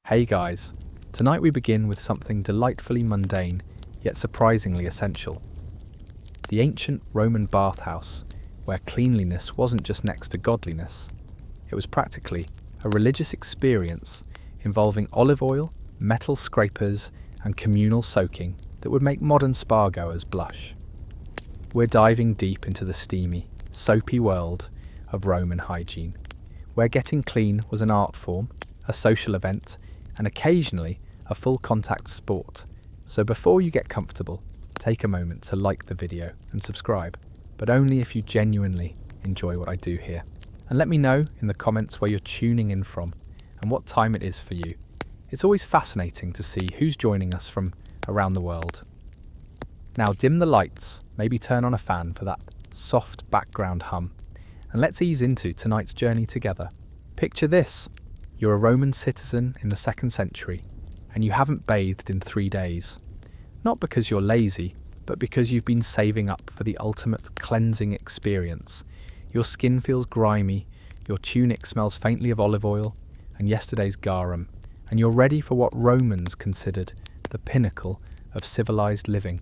Hey guys, tonight we begin with something delightfully mundane, yet surprisingly essential. The ancient Roman bathhouse, where cleanliness wasn't just next to godliness. It was practically a religious experience involving olive oil, metal scrapers, and communal soaking that would make modern spa-goers blush. We're diving deep into the steamy, soapy world of Roman hygiene, where getting clean was an art form, a social event, and occasionally a full contact sport. So before you get comfortable, take a moment to like the video and subscribe, but only if you genuinely enjoy what I do here. And let me know in the comments where you're tuning in from and what time it is for you. It's always fascinating to see who's joining us from around the world. Now dim the lights, maybe turn on a fan for that soft background hum, and let's ease into tonight's journey together. Picture this. You're a Roman citizen in the 2nd century, and you haven't bathed in 3 days. Not because you're lazy, but because you've been saving up for the ultimate cleansing experience. Your skin feels grimy, your tunic smells faintly of olive oil and yesterday's garum, and you're ready for what Romans considered the pinnacle of civilized living.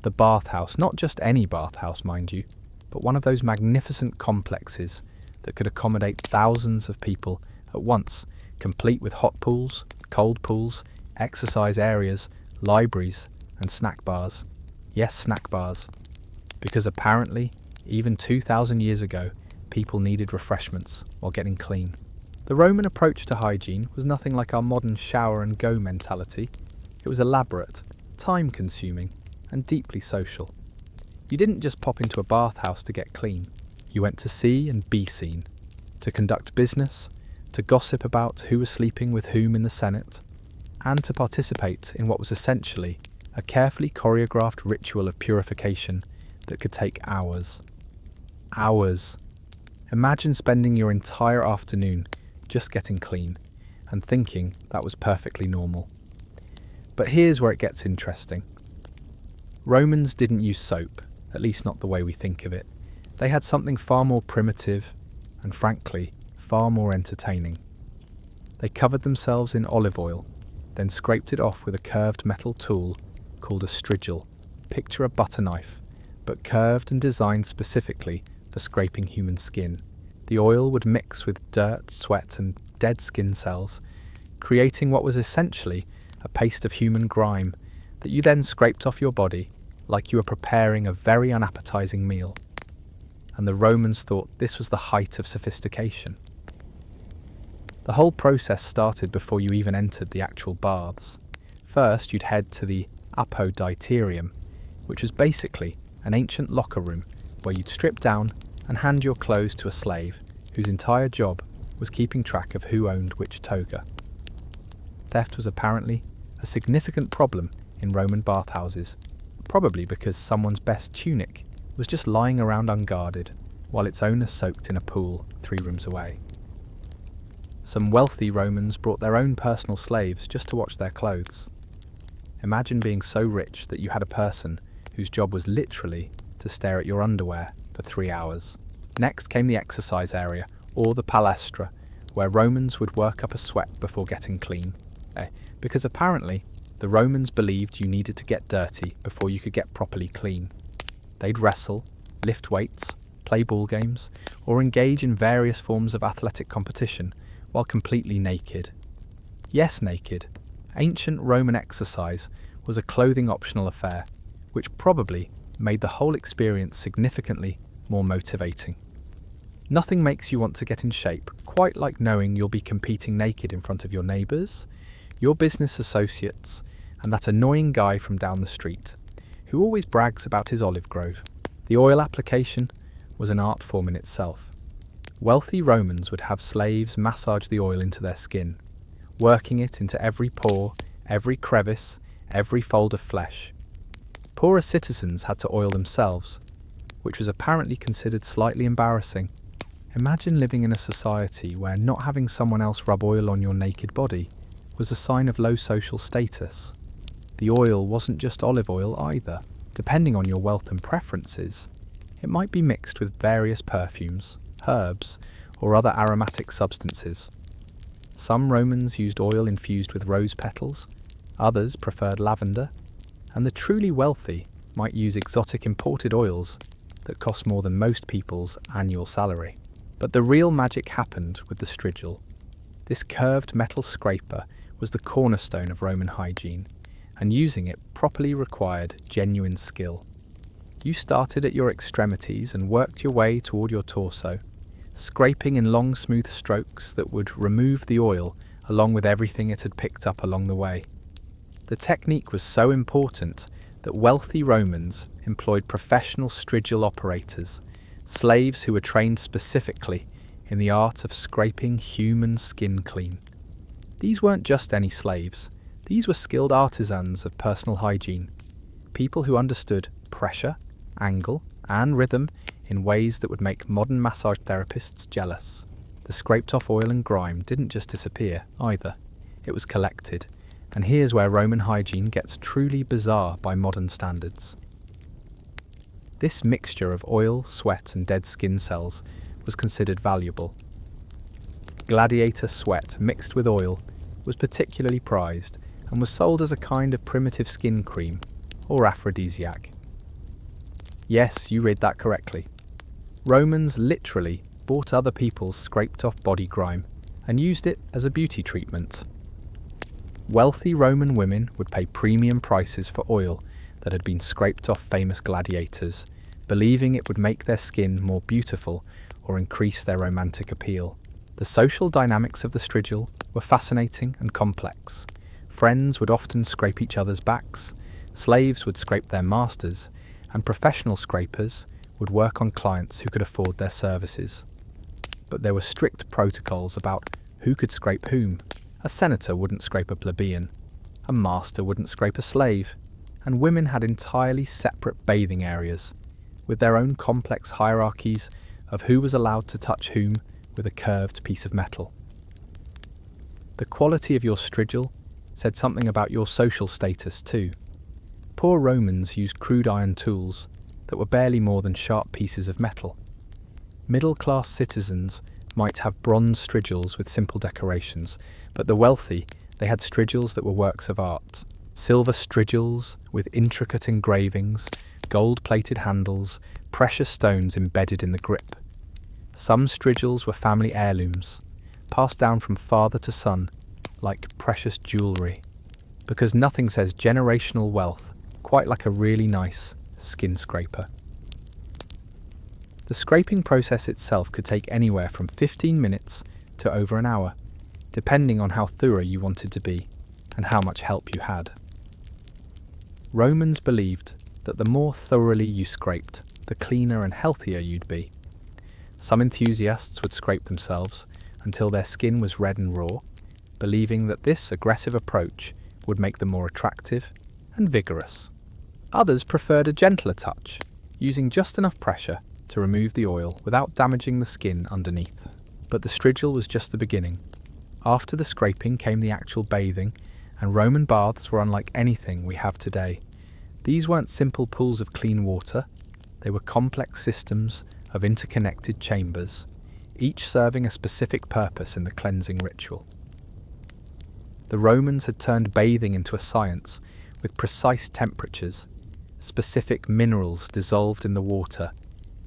The bathhouse, not just any bathhouse, mind you, but one of those magnificent complexes that could accommodate thousands of people at once, complete with hot pools, cold pools, exercise areas, libraries, and snack bars. Yes, snack bars. Because apparently, even 2,000 years ago, people needed refreshments while getting clean. The Roman approach to hygiene was nothing like our modern shower and go mentality. It was elaborate, time-consuming, and deeply social. You didn't just pop into a bathhouse to get clean. You went to see and be seen, to conduct business, to gossip about who was sleeping with whom in the Senate, and to participate in what was essentially a carefully choreographed ritual of purification that could take hours. Hours. Imagine spending your entire afternoon just getting clean and thinking that was perfectly normal. But here's where it gets interesting. Romans didn't use soap, at least not the way we think of it. They had something far more primitive and, frankly, far more entertaining. They covered themselves in olive oil, then scraped it off with a curved metal tool called a strigil. Picture a butter knife, but curved and designed specifically for scraping human skin. The oil would mix with dirt, sweat, and dead skin cells, creating what was essentially a paste of human grime that you then scraped off your body like you were preparing a very unappetizing meal. And the Romans thought this was the height of sophistication. The whole process started before you even entered the actual baths. First, you'd head to the apoditerium, which was basically an ancient locker room where you'd strip down and hand your clothes to a slave whose entire job was keeping track of who owned which toga. Theft was apparently a significant problem in Roman bathhouses, probably because someone's best tunic was just lying around unguarded while its owner soaked in a pool 3 rooms away. Some wealthy Romans brought their own personal slaves just to watch their clothes. Imagine being so rich that you had a person whose job was literally to stare at your underwear for 3 hours. Next came the exercise area, or the palestra, where Romans would work up a sweat before getting clean. Because apparently, the Romans believed you needed to get dirty before you could get properly clean. They'd wrestle, lift weights, play ball games, or engage in various forms of athletic competition while completely naked. Yes, naked. Ancient Roman exercise was a clothing optional affair, which probably made the whole experience significantly more motivating. Nothing makes you want to get in shape quite like knowing you'll be competing naked in front of your neighbours, your business associates, and that annoying guy from down the street who always brags about his olive grove. The oil application was an art form in itself. Wealthy Romans would have slaves massage the oil into their skin, working it into every pore, every crevice, every fold of flesh. Poorer citizens had to oil themselves, which was apparently considered slightly embarrassing. Imagine living in a society where not having someone else rub oil on your naked body was a sign of low social status. The oil wasn't just olive oil either. Depending on your wealth and preferences, it might be mixed with various perfumes, herbs, or other aromatic substances. Some Romans used oil infused with rose petals, others preferred lavender, and the truly wealthy might use exotic imported oils that cost more than most people's annual salary. But the real magic happened with the strigil. This curved metal scraper was the cornerstone of Roman hygiene, and using it properly required genuine skill. You started at your extremities and worked your way toward your torso, scraping in long smooth strokes that would remove the oil along with everything it had picked up along the way. The technique was so important that wealthy Romans employed professional strigil operators, slaves who were trained specifically in the art of scraping human skin clean. These weren't just any slaves, these were skilled artisans of personal hygiene, people who understood pressure, angle, and rhythm in ways that would make modern massage therapists jealous. The scraped off oil and grime didn't just disappear either, it was collected, and here's where Roman hygiene gets truly bizarre by modern standards. This mixture of oil, sweat, and dead skin cells was considered valuable. Gladiator sweat mixed with oil was particularly prized and was sold as a kind of primitive skin cream or aphrodisiac. Yes, you read that correctly. Romans literally bought other people's scraped off body grime and used it as a beauty treatment. Wealthy Roman women would pay premium prices for oil that had been scraped off famous gladiators, believing it would make their skin more beautiful or increase their romantic appeal. The social dynamics of the strigil were fascinating and complex. Friends would often scrape each other's backs, slaves would scrape their masters, and professional scrapers would work on clients who could afford their services. But there were strict protocols about who could scrape whom. A senator wouldn't scrape a plebeian, a master wouldn't scrape a slave, and women had entirely separate bathing areas, with their own complex hierarchies of who was allowed to touch whom with a curved piece of metal. The quality of your strigil said something about your social status too. Poor Romans used crude iron tools that were barely more than sharp pieces of metal. Middle-class citizens might have bronze strigils with simple decorations, but the wealthy, they had strigils that were works of art. Silver strigils with intricate engravings, gold-plated handles, precious stones embedded in the grip. Some strigils were family heirlooms, passed down from father to son, like precious jewellery, because nothing says generational wealth quite like a really nice skin scraper. The scraping process itself could take anywhere from 15 minutes to over an hour, depending on how thorough you wanted to be and how much help you had. Romans believed that the more thoroughly you scraped, the cleaner and healthier you'd be. Some enthusiasts would scrape themselves until their skin was red and raw, believing that this aggressive approach would make them more attractive and vigorous. Others preferred a gentler touch, using just enough pressure to remove the oil without damaging the skin underneath. But the strigil was just the beginning. After the scraping came the actual bathing, and Roman baths were unlike anything we have today. These weren't simple pools of clean water, they were complex systems of interconnected chambers, each serving a specific purpose in the cleansing ritual. The Romans had turned bathing into a science with precise temperatures, specific minerals dissolved in the water,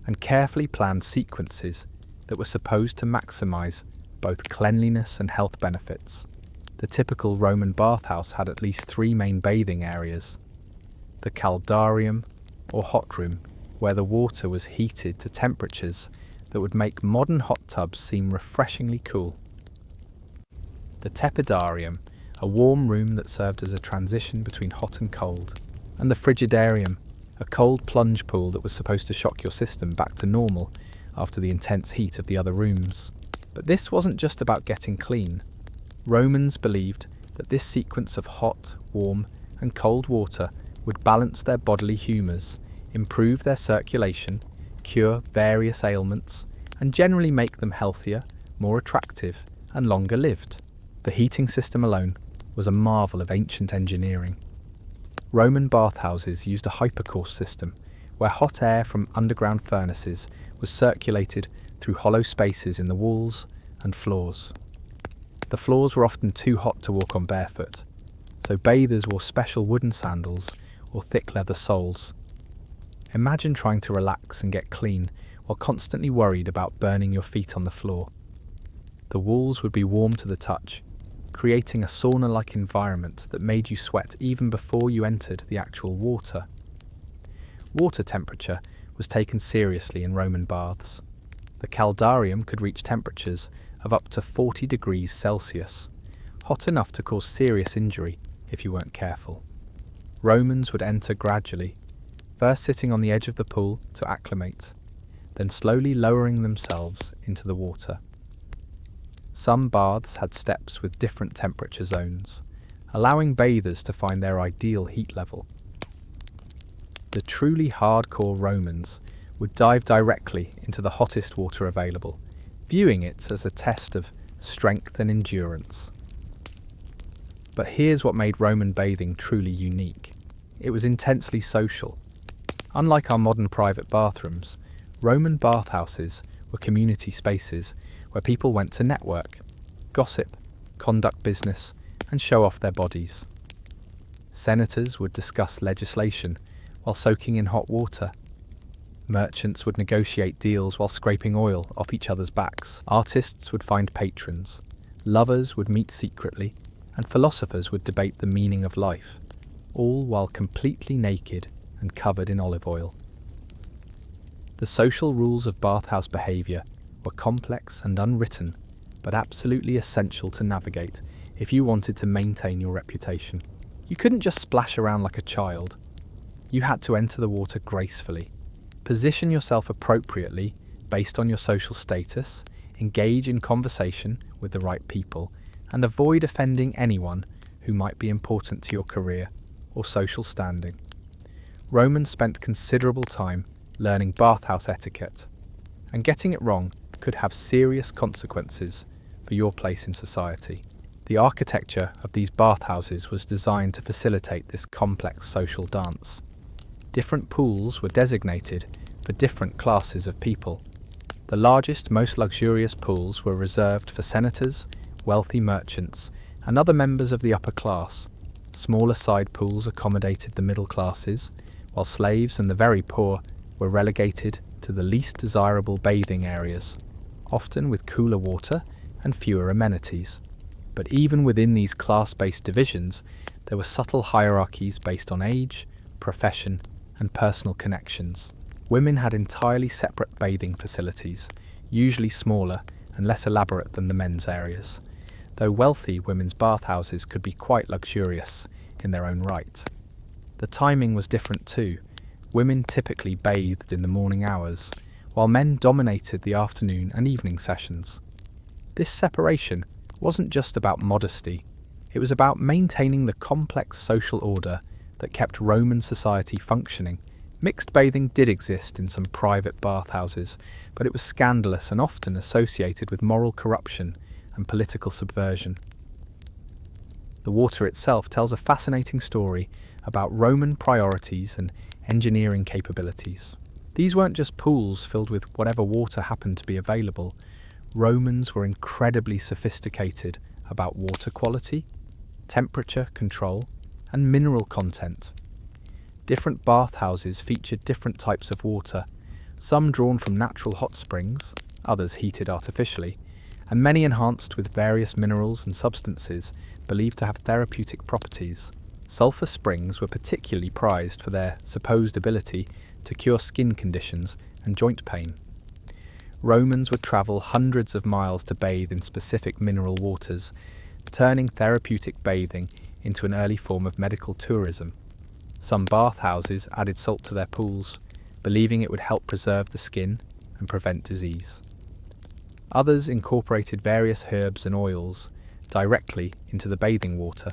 and carefully planned sequences that were supposed to maximize both cleanliness and health benefits. The typical Roman bathhouse had at least 3 main bathing areas. The caldarium, or hot room, where the water was heated to temperatures that would make modern hot tubs seem refreshingly cool. The tepidarium, a warm room that served as a transition between hot and cold. And the frigidarium, a cold plunge pool that was supposed to shock your system back to normal after the intense heat of the other rooms. But this wasn't just about getting clean. Romans believed that this sequence of hot, warm, and cold water would balance their bodily humours, improve their circulation, cure various ailments, and generally make them healthier, more attractive, and longer lived. The heating system alone was a marvel of ancient engineering. Roman bathhouses used a hypercourse system, where hot air from underground furnaces was circulated through hollow spaces in the walls and floors. The floors were often too hot to walk on barefoot, so bathers wore special wooden sandals or thick leather soles. Imagine trying to relax and get clean while constantly worried about burning your feet on the floor. The walls would be warm to the touch, creating a sauna-like environment that made you sweat even before you entered the actual water. Water temperature was taken seriously in Roman baths. The caldarium could reach temperatures of up to 40 degrees Celsius, hot enough to cause serious injury if you weren't careful. Romans would enter gradually, first sitting on the edge of the pool to acclimate, then slowly lowering themselves into the water. Some baths had steps with different temperature zones, allowing bathers to find their ideal heat level. The truly hardcore Romans would dive directly into the hottest water available, viewing it as a test of strength and endurance. But here's what made Roman bathing truly unique. It was intensely social. Unlike our modern private bathrooms, Roman bathhouses were community spaces where people went to network, gossip, conduct business, and show off their bodies. Senators would discuss legislation while soaking in hot water. Merchants would negotiate deals while scraping oil off each other's backs. Artists would find patrons. Lovers would meet secretly, and philosophers would debate the meaning of life, all while completely naked and covered in olive oil. The social rules of bathhouse behaviour were complex and unwritten, but absolutely essential to navigate if you wanted to maintain your reputation. You couldn't just splash around like a child. You had to enter the water gracefully, position yourself appropriately based on your social status, engage in conversation with the right people, and avoid offending anyone who might be important to your career or social standing. Romans spent considerable time learning bathhouse etiquette, and getting it wrong could have serious consequences for your place in society. The architecture of these bathhouses was designed to facilitate this complex social dance. Different pools were designated for different classes of people. The largest, most luxurious pools were reserved for senators, wealthy merchants, and other members of the upper class. Smaller side pools accommodated the middle classes, while slaves and the very poor were relegated to the least desirable bathing areas, often with cooler water and fewer amenities. But even within these class-based divisions, there were subtle hierarchies based on age, profession, and personal connections. Women had entirely separate bathing facilities, usually smaller and less elaborate than the men's areas, though wealthy women's bathhouses could be quite luxurious in their own right. The timing was different too. Women typically bathed in the morning hours, while men dominated the afternoon and evening sessions. This separation wasn't just about modesty, it was about maintaining the complex social order that kept Roman society functioning. Mixed bathing did exist in some private bathhouses, but it was scandalous and often associated with moral corruption and political subversion. The water itself tells a fascinating story about Roman priorities and engineering capabilities. These weren't just pools filled with whatever water happened to be available. Romans were incredibly sophisticated about water quality, temperature control, and mineral content. Different bathhouses featured different types of water, some drawn from natural hot springs, others heated artificially, and many enhanced with various minerals and substances believed to have therapeutic properties. Sulfur springs were particularly prized for their supposed ability to cure skin conditions and joint pain. Romans would travel hundreds of miles to bathe in specific mineral waters, turning therapeutic bathing into an early form of medical tourism. Some bathhouses added salt to their pools, believing it would help preserve the skin and prevent disease. Others incorporated various herbs and oils directly into the bathing water,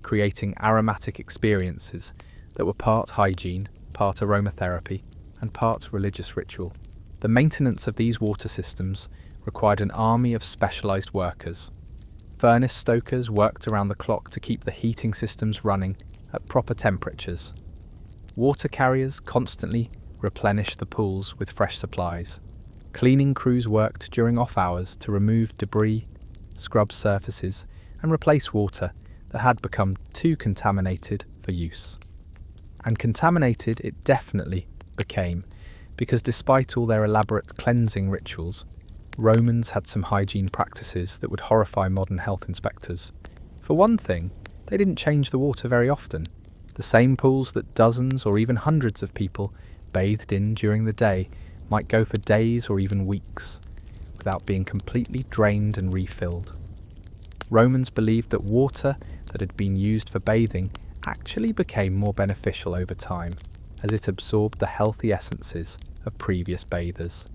creating aromatic experiences that were part hygiene, part aromatherapy, and part religious ritual. The maintenance of these water systems required an army of specialized workers. Furnace stokers worked around the clock to keep the heating systems running at proper temperatures. Water carriers constantly replenished the pools with fresh supplies. Cleaning crews worked during off hours to remove debris scrub surfaces, and replace water that had become too contaminated for use. And contaminated it definitely became, because despite all their elaborate cleansing rituals, Romans had some hygiene practices that would horrify modern health inspectors. For one thing, they didn't change the water very often. The same pools that dozens or even hundreds of people bathed in during the day might go for days or even weeks without being completely drained and refilled. Romans believed that water that had been used for bathing actually became more beneficial over time, as it absorbed the healthy essences of previous bathers.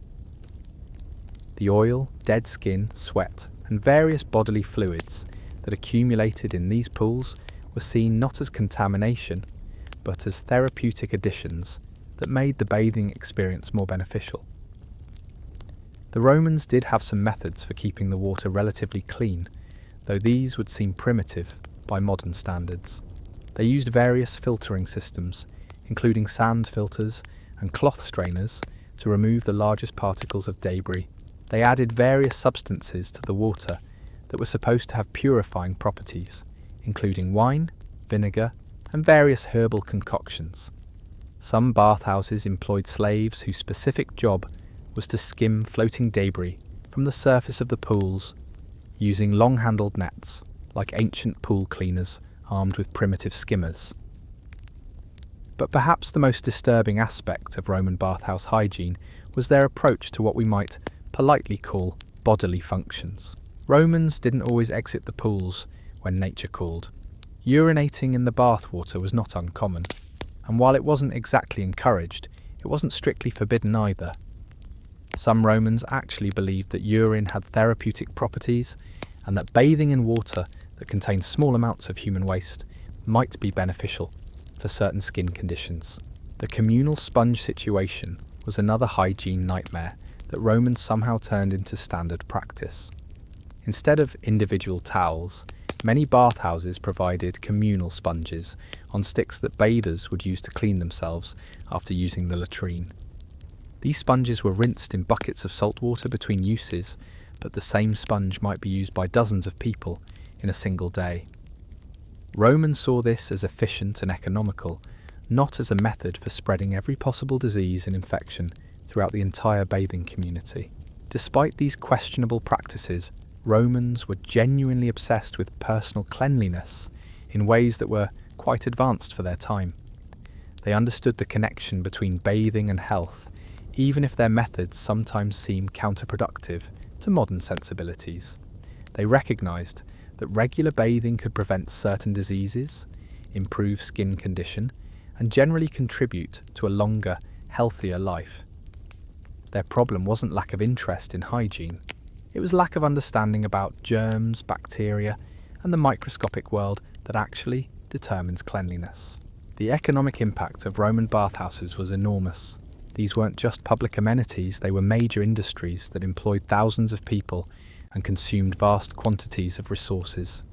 The oil, dead skin, sweat, and various bodily fluids that accumulated in these pools were seen not as contamination, but as therapeutic additions that made the bathing experience more beneficial. The Romans did have some methods for keeping the water relatively clean, though these would seem primitive by modern standards. They used various filtering systems, including sand filters and cloth strainers, to remove the largest particles of debris. They added various substances to the water that were supposed to have purifying properties, including wine, vinegar, and various herbal concoctions. Some bathhouses employed slaves whose specific job was to skim floating debris from the surface of the pools using long-handled nets, like ancient pool cleaners armed with primitive skimmers. But perhaps the most disturbing aspect of Roman bathhouse hygiene was their approach to what we might politely call bodily functions. Romans didn't always exit the pools when nature called. Urinating in the bathwater was not uncommon, and while it wasn't exactly encouraged, it wasn't strictly forbidden either. Some Romans actually believed that urine had therapeutic properties and that bathing in water that contained small amounts of human waste might be beneficial for certain skin conditions. The communal sponge situation was another hygiene nightmare that Romans somehow turned into standard practice. Instead of individual towels, many bathhouses provided communal sponges on sticks that bathers would use to clean themselves after using the latrine. These sponges were rinsed in buckets of salt water between uses, but the same sponge might be used by dozens of people in a single day. Romans saw this as efficient and economical, not as a method for spreading every possible disease and infection throughout the entire bathing community. Despite these questionable practices, Romans were genuinely obsessed with personal cleanliness in ways that were quite advanced for their time. They understood the connection between bathing and health, even if their methods sometimes seem counterproductive to modern sensibilities. They recognized that regular bathing could prevent certain diseases, improve skin condition, and generally contribute to a longer, healthier life. Their problem wasn't lack of interest in hygiene. It was lack of understanding about germs, bacteria, and the microscopic world that actually determines cleanliness. The economic impact of Roman bathhouses was enormous. These weren't just public amenities, they were major industries that employed thousands of people and consumed vast quantities of resources.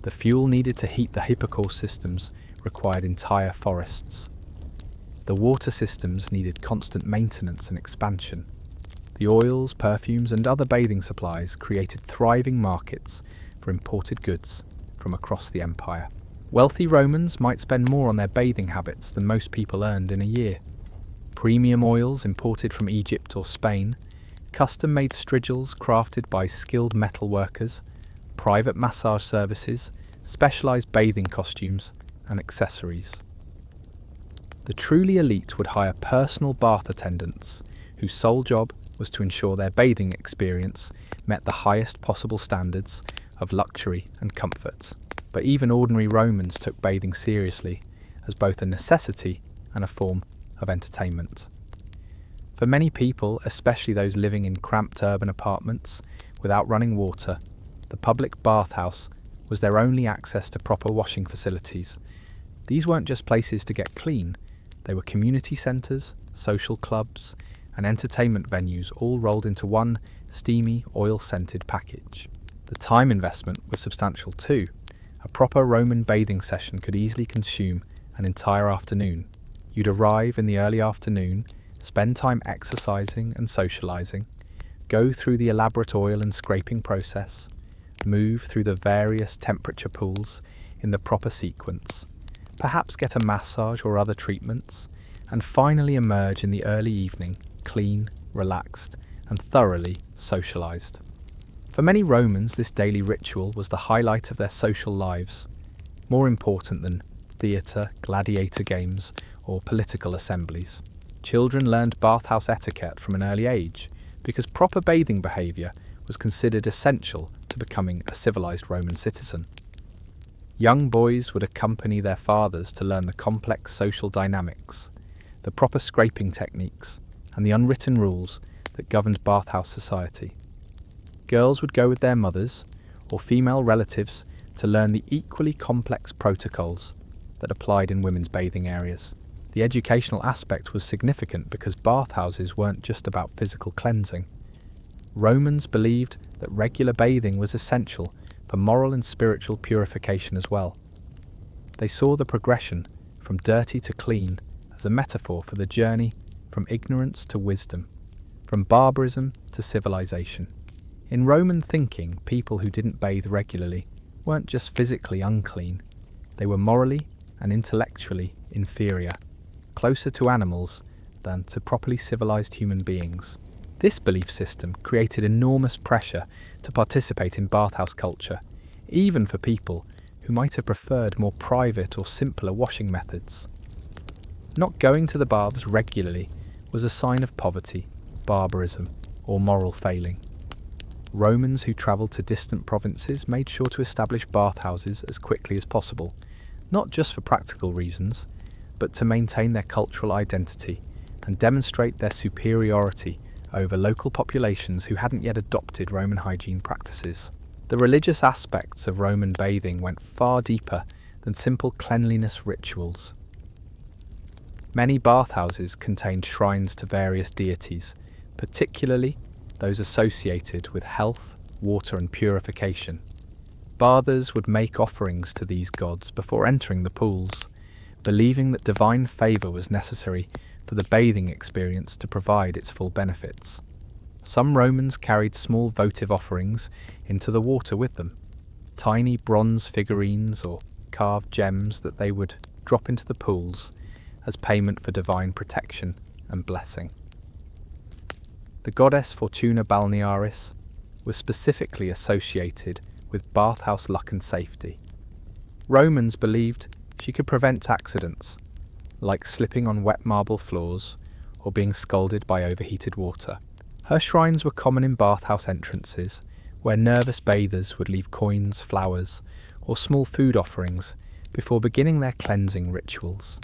The fuel needed to heat the hypocaust systems required entire forests. The water systems needed constant maintenance and expansion. The oils, perfumes, and other bathing supplies created thriving markets for imported goods from across the empire. Wealthy Romans might spend more on their bathing habits than most people earned in a year. Premium oils imported from Egypt or Spain, custom-made strigils crafted by skilled metal workers, private massage services, specialised bathing costumes, and accessories. The truly elite would hire personal bath attendants whose sole job was to ensure their bathing experience met the highest possible standards of luxury and comfort. But even ordinary Romans took bathing seriously as both a necessity and a form of entertainment. For many people, especially those living in cramped urban apartments without running water, the public bathhouse was their only access to proper washing facilities. These weren't just places to get clean, they were community centres, social clubs, and entertainment venues all rolled into one steamy, oil-scented package. The time investment was substantial too. A proper Roman bathing session could easily consume an entire afternoon. You'd arrive in the early afternoon, spend time exercising and socialising, go through the elaborate oil and scraping process, move through the various temperature pools in the proper sequence, perhaps get a massage or other treatments, and finally emerge in the early evening, clean, relaxed, and thoroughly socialized. For many Romans, this daily ritual was the highlight of their social lives, more important than theatre, gladiator games, or political assemblies. Children learned bathhouse etiquette from an early age because proper bathing behaviour was considered essential to becoming a civilized Roman citizen. Young boys would accompany their fathers to learn the complex social dynamics, the proper scraping techniques, and the unwritten rules that governed bathhouse society. Girls would go with their mothers or female relatives to learn the equally complex protocols that applied in women's bathing areas. The educational aspect was significant because bathhouses weren't just about physical cleansing. Romans believed that regular bathing was essential for moral and spiritual purification as well. They saw the progression from dirty to clean as a metaphor for the journey from ignorance to wisdom, from barbarism to civilization. In Roman thinking, people who didn't bathe regularly weren't just physically unclean, they were morally and intellectually inferior, closer to animals than to properly civilized human beings. This belief system created enormous pressure to participate in bathhouse culture, even for people who might have preferred more private or simpler washing methods. Not going to the baths regularly was a sign of poverty, barbarism, or moral failing. Romans who travelled to distant provinces made sure to establish bathhouses as quickly as possible, not just for practical reasons, but to maintain their cultural identity and demonstrate their superiority over local populations who hadn't yet adopted Roman hygiene practices. The religious aspects of Roman bathing went far deeper than simple cleanliness rituals. Many bathhouses contained shrines to various deities, particularly those associated with health, water, and purification. Bathers would make offerings to these gods before entering the pools, believing that divine favour was necessary for the bathing experience to provide its full benefits. Some Romans carried small votive offerings into the water with them, tiny bronze figurines or carved gems that they would drop into the pools as payment for divine protection and blessing. The goddess Fortuna Balnearis was specifically associated with bathhouse luck and safety. Romans believed she could prevent accidents, like slipping on wet marble floors or being scalded by overheated water. Her shrines were common in bathhouse entrances, where nervous bathers would leave coins, flowers, or small food offerings before beginning their cleansing rituals.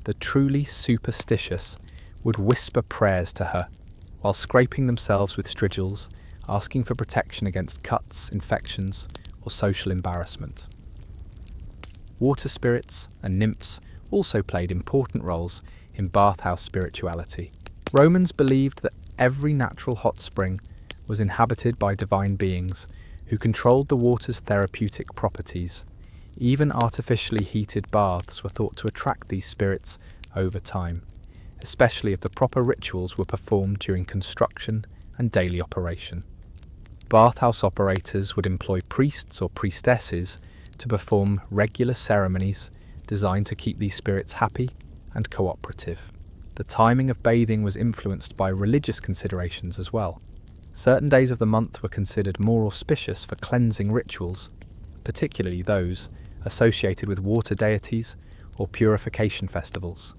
The truly superstitious would whisper prayers to her, while scraping themselves with strigils, asking for protection against cuts, infections, or social embarrassment. Water spirits and nymphs also played important roles in bathhouse spirituality. Romans believed that every natural hot spring was inhabited by divine beings who controlled the water's therapeutic properties. Even artificially heated baths were thought to attract these spirits over time, especially if the proper rituals were performed during construction and daily operation. Bathhouse operators would employ priests or priestesses to perform regular ceremonies designed to keep these spirits happy and cooperative. The timing of bathing was influenced by religious considerations as well. Certain days of the month were considered more auspicious for cleansing rituals, particularly those associated with water deities or purification festivals.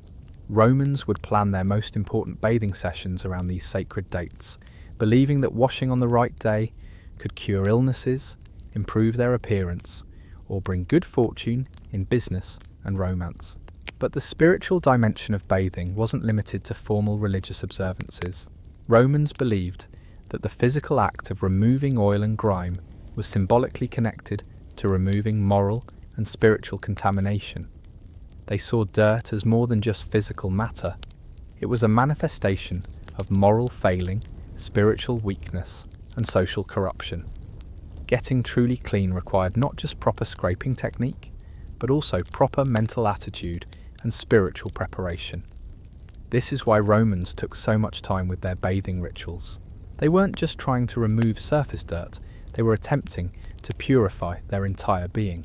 Romans would plan their most important bathing sessions around these sacred dates, believing that washing on the right day could cure illnesses, improve their appearance, or bring good fortune in business and romance. But the spiritual dimension of bathing wasn't limited to formal religious observances. Romans believed that the physical act of removing oil and grime was symbolically connected to removing moral and spiritual contamination. They saw dirt as more than just physical matter. It was a manifestation of moral failing, spiritual weakness, and social corruption. Getting truly clean required not just proper scraping technique, but also proper mental attitude and spiritual preparation. This is why Romans took so much time with their bathing rituals. They weren't just trying to remove surface dirt, They were attempting to purify their entire being.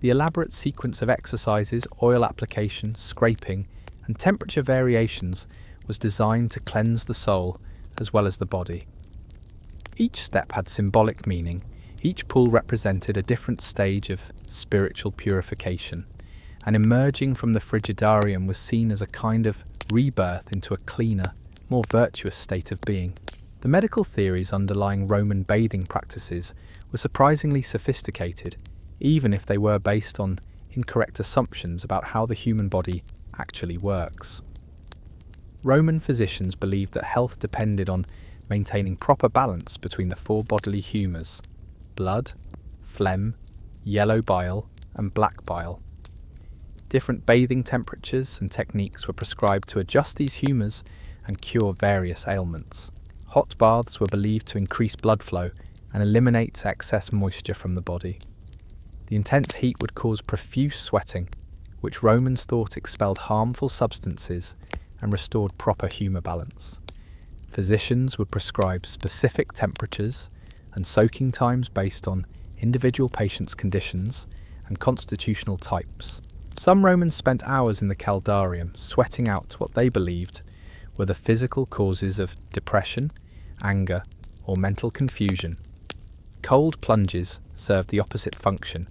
The elaborate sequence of exercises, oil application, scraping, and temperature variations was designed to cleanse the soul as well as the body. Each step had symbolic meaning. Each pull represented a different stage of spiritual purification, and emerging from the frigidarium was seen as a kind of rebirth into a cleaner, more virtuous state of being. The medical theories underlying Roman bathing practices were surprisingly sophisticated, even if they were based on incorrect assumptions about how the human body actually works. Roman physicians believed that health depended on maintaining proper balance between the four bodily humours: blood, phlegm, yellow bile, and black bile. Different bathing temperatures and techniques were prescribed to adjust these humours and cure various ailments. Hot baths were believed to increase blood flow and eliminate excess moisture from the body. The intense heat would cause profuse sweating, which Romans thought expelled harmful substances and restored proper humour balance. Physicians would prescribe specific temperatures and soaking times based on individual patients' conditions and constitutional types. Some Romans spent hours in the caldarium sweating out what they believed were the physical causes of depression, anger, or mental confusion. Cold plunges served the opposite function,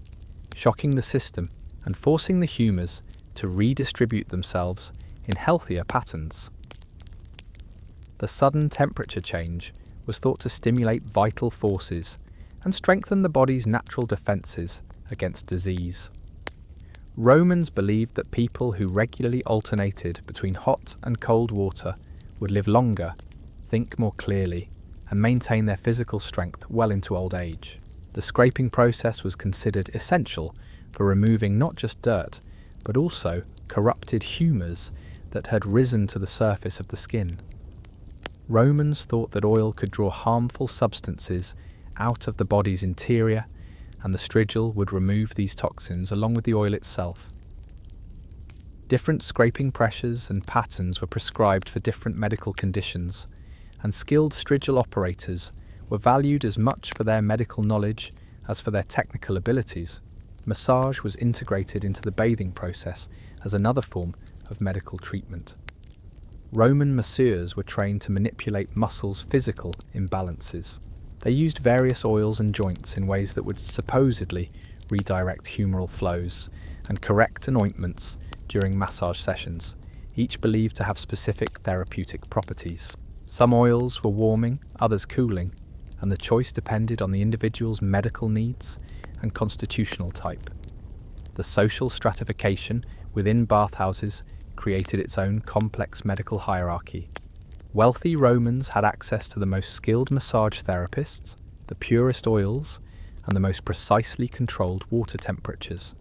shocking the system and forcing the humours to redistribute themselves in healthier patterns. The sudden temperature change was thought to stimulate vital forces and strengthen the body's natural defences against disease. Romans believed that people who regularly alternated between hot and cold water would live longer, think more clearly, and maintain their physical strength well into old age. The scraping process was considered essential for removing not just dirt, but also corrupted humours that had risen to the surface of the skin. Romans thought that oil could draw harmful substances out of the body's interior, and the strigil would remove these toxins along with the oil itself. Different scraping pressures and patterns were prescribed for different medical conditions, and skilled strigil operators were valued as much for their medical knowledge as for their technical abilities. Massage was integrated into the bathing process as another form of medical treatment. Roman masseurs were trained to manipulate muscles' physical imbalances. They used various oils and joints in ways that would supposedly redirect humoral flows and correct anointments during massage sessions, each believed to have specific therapeutic properties. Some oils were warming, others cooling, and the choice depended on the individual's medical needs and constitutional type. The social stratification within bathhouses created its own complex medical hierarchy. Wealthy Romans had access to the most skilled massage therapists, the purest oils, and the most precisely controlled water temperatures.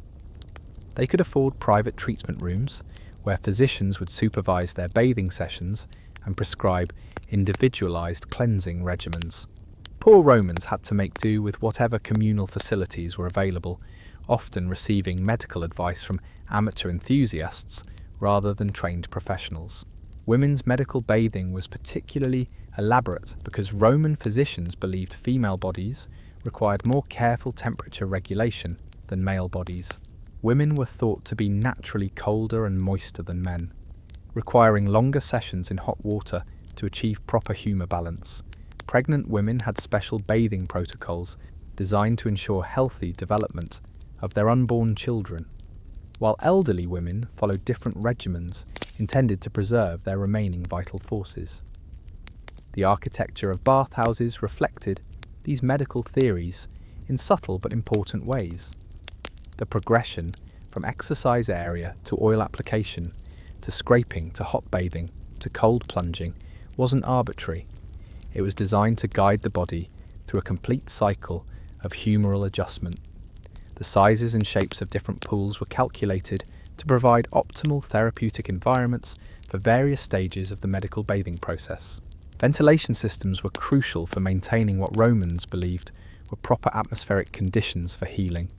They could afford private treatment rooms where physicians would supervise their bathing sessions and prescribe individualized cleansing regimens. Poor Romans had to make do with whatever communal facilities were available, often receiving medical advice from amateur enthusiasts rather than trained professionals. Women's medical bathing was particularly elaborate because Roman physicians believed female bodies required more careful temperature regulation than male bodies. Women were thought to be naturally colder and moister than men, requiring longer sessions in hot water to achieve proper humour balance. Pregnant women had special bathing protocols designed to ensure healthy development of their unborn children, while elderly women followed different regimens intended to preserve their remaining vital forces. The architecture of bathhouses reflected these medical theories in subtle but important ways. The progression from exercise area to oil application, to scraping, to hot bathing, to cold plunging wasn't arbitrary. It was designed to guide the body through a complete cycle of humoral adjustment. The sizes and shapes of different pools were calculated to provide optimal therapeutic environments for various stages of the medical bathing process. Ventilation systems were crucial for maintaining what Romans believed were proper atmospheric conditions for healing.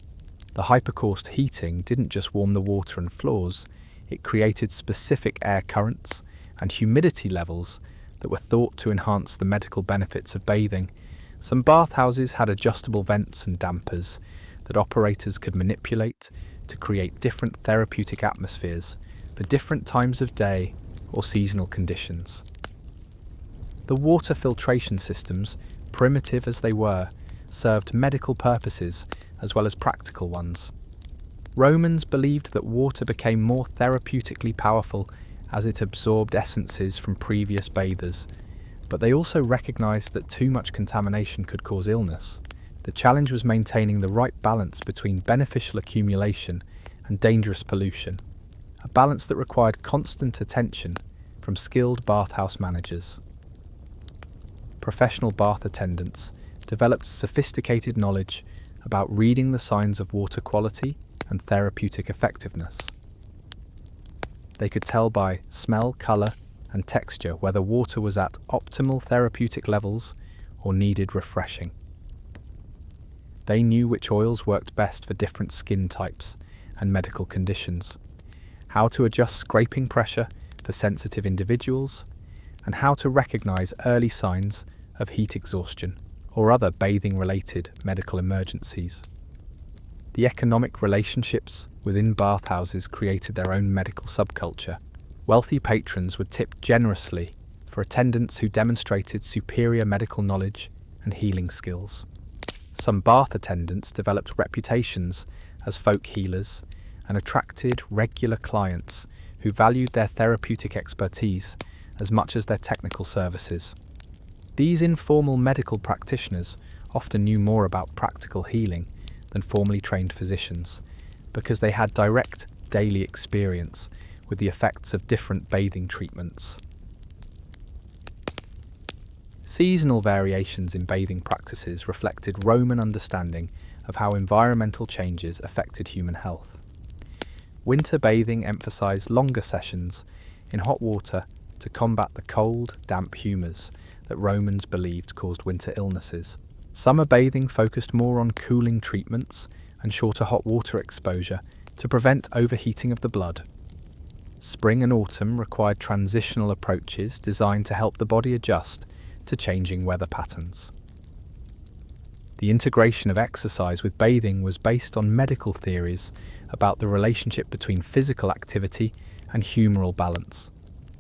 The hypercaust heating didn't just warm the water and floors, it created specific air currents and humidity levels that were thought to enhance the medical benefits of bathing, Some bathhouses had adjustable vents and dampers that operators could manipulate to create different therapeutic atmospheres for different times of day or seasonal conditions. The water filtration systems, primitive as they were, served medical purposes as well as practical ones. Romans believed that water became more therapeutically powerful as it absorbed essences from previous bathers, but they also recognized that too much contamination could cause illness. The challenge was maintaining the right balance between beneficial accumulation and dangerous pollution, a balance that required constant attention from skilled bathhouse managers. Professional bath attendants developed sophisticated knowledge about reading the signs of water quality and therapeutic effectiveness. They could tell by smell, colour, and texture whether water was at optimal therapeutic levels or needed refreshing. They knew which oils worked best for different skin types and medical conditions, how to adjust scraping pressure for sensitive individuals, and how to recognise early signs of heat exhaustion or other bathing-related medical emergencies. The economic relationships within bathhouses created their own medical subculture. Wealthy patrons would tip generously for attendants who demonstrated superior medical knowledge and healing skills. Some bath attendants developed reputations as folk healers and attracted regular clients who valued their therapeutic expertise as much as their technical services. These informal medical practitioners often knew more about practical healing than formally trained physicians, because they had direct daily experience with the effects of different bathing treatments. Seasonal variations in bathing practices reflected Roman understanding of how environmental changes affected human health. Winter bathing emphasized longer sessions in hot water to combat the cold, damp humours that Romans believed caused winter illnesses. Summer bathing focused more on cooling treatments and shorter hot water exposure to prevent overheating of the blood. Spring and autumn required transitional approaches designed to help the body adjust to changing weather patterns. The integration of exercise with bathing was based on medical theories about the relationship between physical activity and humoral balance.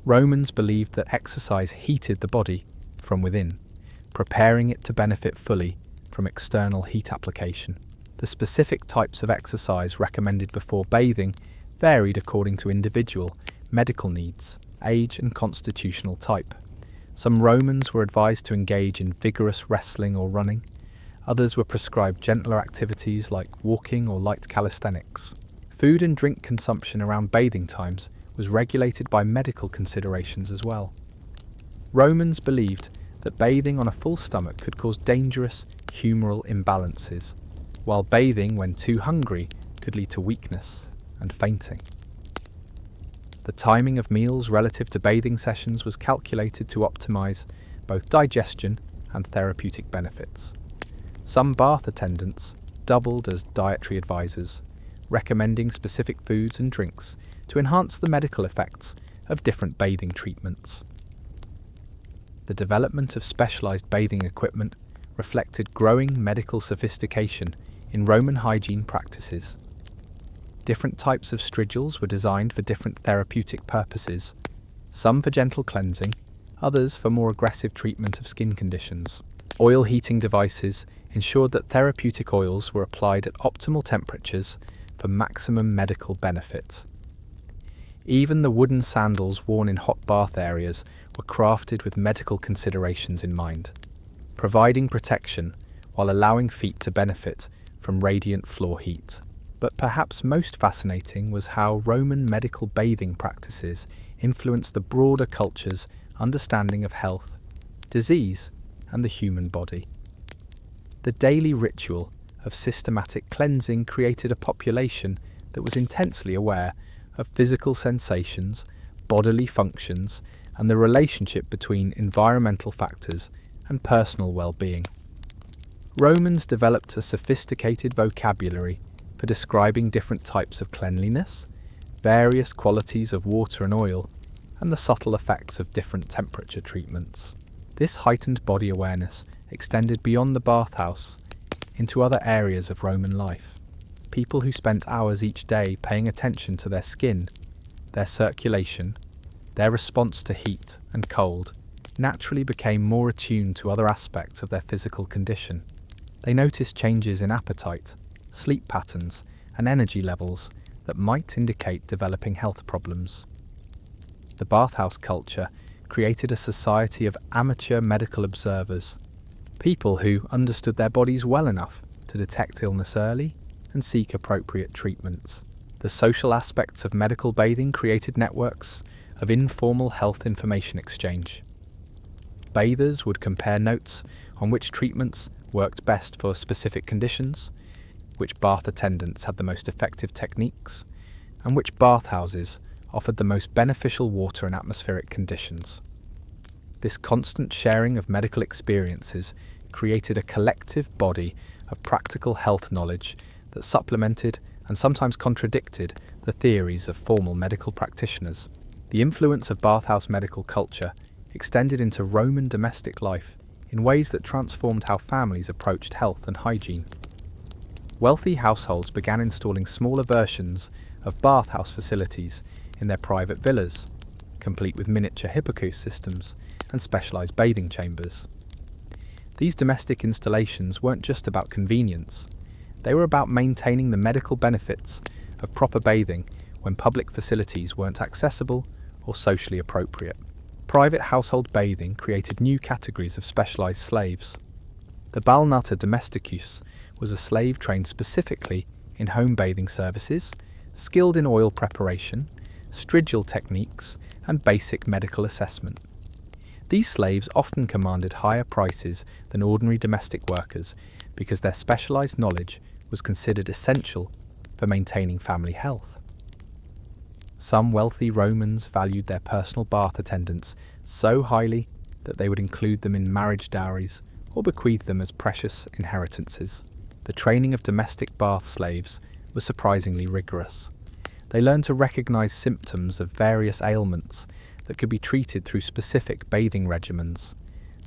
Romans believed that exercise heated the body from within, preparing it to benefit fully from external heat application. The specific types of exercise recommended before bathing varied according to individual medical needs, age, and constitutional type. Some Romans were advised to engage in vigorous wrestling or running. Others were prescribed gentler activities like walking or light calisthenics. Food and drink consumption around bathing times was regulated by medical considerations as well. Romans believed that bathing on a full stomach could cause dangerous humoral imbalances, while bathing when too hungry could lead to weakness and fainting. The timing of meals relative to bathing sessions was calculated to optimize both digestion and therapeutic benefits. Some bath attendants doubled as dietary advisors, recommending specific foods and drinks to enhance the medical effects of different bathing treatments. The development of specialized bathing equipment reflected growing medical sophistication in Roman hygiene practices. Different types of strigils were designed for different therapeutic purposes, some for gentle cleansing, others for more aggressive treatment of skin conditions. Oil heating devices ensured that therapeutic oils were applied at optimal temperatures for maximum medical benefit. Even the wooden sandals worn in hot bath areas were crafted with medical considerations in mind, providing protection while allowing feet to benefit from radiant floor heat. But perhaps most fascinating was how Roman medical bathing practices influenced the broader culture's understanding of health, disease, and the human body. The daily ritual of systematic cleansing created a population that was intensely aware of physical sensations, bodily functions, and the relationship between environmental factors and personal well-being. Romans developed a sophisticated vocabulary for describing different types of cleanliness, various qualities of water and oil, and the subtle effects of different temperature treatments. This heightened body awareness extended beyond the bathhouse into other areas of Roman life. People who spent hours each day paying attention to their skin, their circulation, their response to heat and cold, naturally became more attuned to other aspects of their physical condition. They noticed changes in appetite, sleep patterns, and energy levels that might indicate developing health problems. The bathhouse culture created a society of amateur medical observers, people who understood their bodies well enough to detect illness early and seek appropriate treatments. The social aspects of medical bathing created networks of informal health information exchange. Bathers would compare notes on which treatments worked best for specific conditions, which bath attendants had the most effective techniques, and which bathhouses offered the most beneficial water and atmospheric conditions. This constant sharing of medical experiences created a collective body of practical health knowledge that supplemented and sometimes contradicted the theories of formal medical practitioners. The influence of bathhouse medical culture extended into Roman domestic life in ways that transformed how families approached health and hygiene. Wealthy households began installing smaller versions of bathhouse facilities in their private villas, complete with miniature hippocaust systems and specialized bathing chambers. These domestic installations weren't just about convenience. They were about maintaining the medical benefits of proper bathing when public facilities weren't accessible or socially appropriate. Private household bathing created new categories of specialized slaves. The balnata domesticus was a slave trained specifically in home bathing services, skilled in oil preparation, strigal techniques, and basic medical assessment. These slaves often commanded higher prices than ordinary domestic workers because their specialized knowledge was considered essential for maintaining family health. Some wealthy Romans valued their personal bath attendants so highly that they would include them in marriage dowries or bequeath them as precious inheritances. The training of domestic bath slaves was surprisingly rigorous. They learned to recognize symptoms of various ailments that could be treated through specific bathing regimens.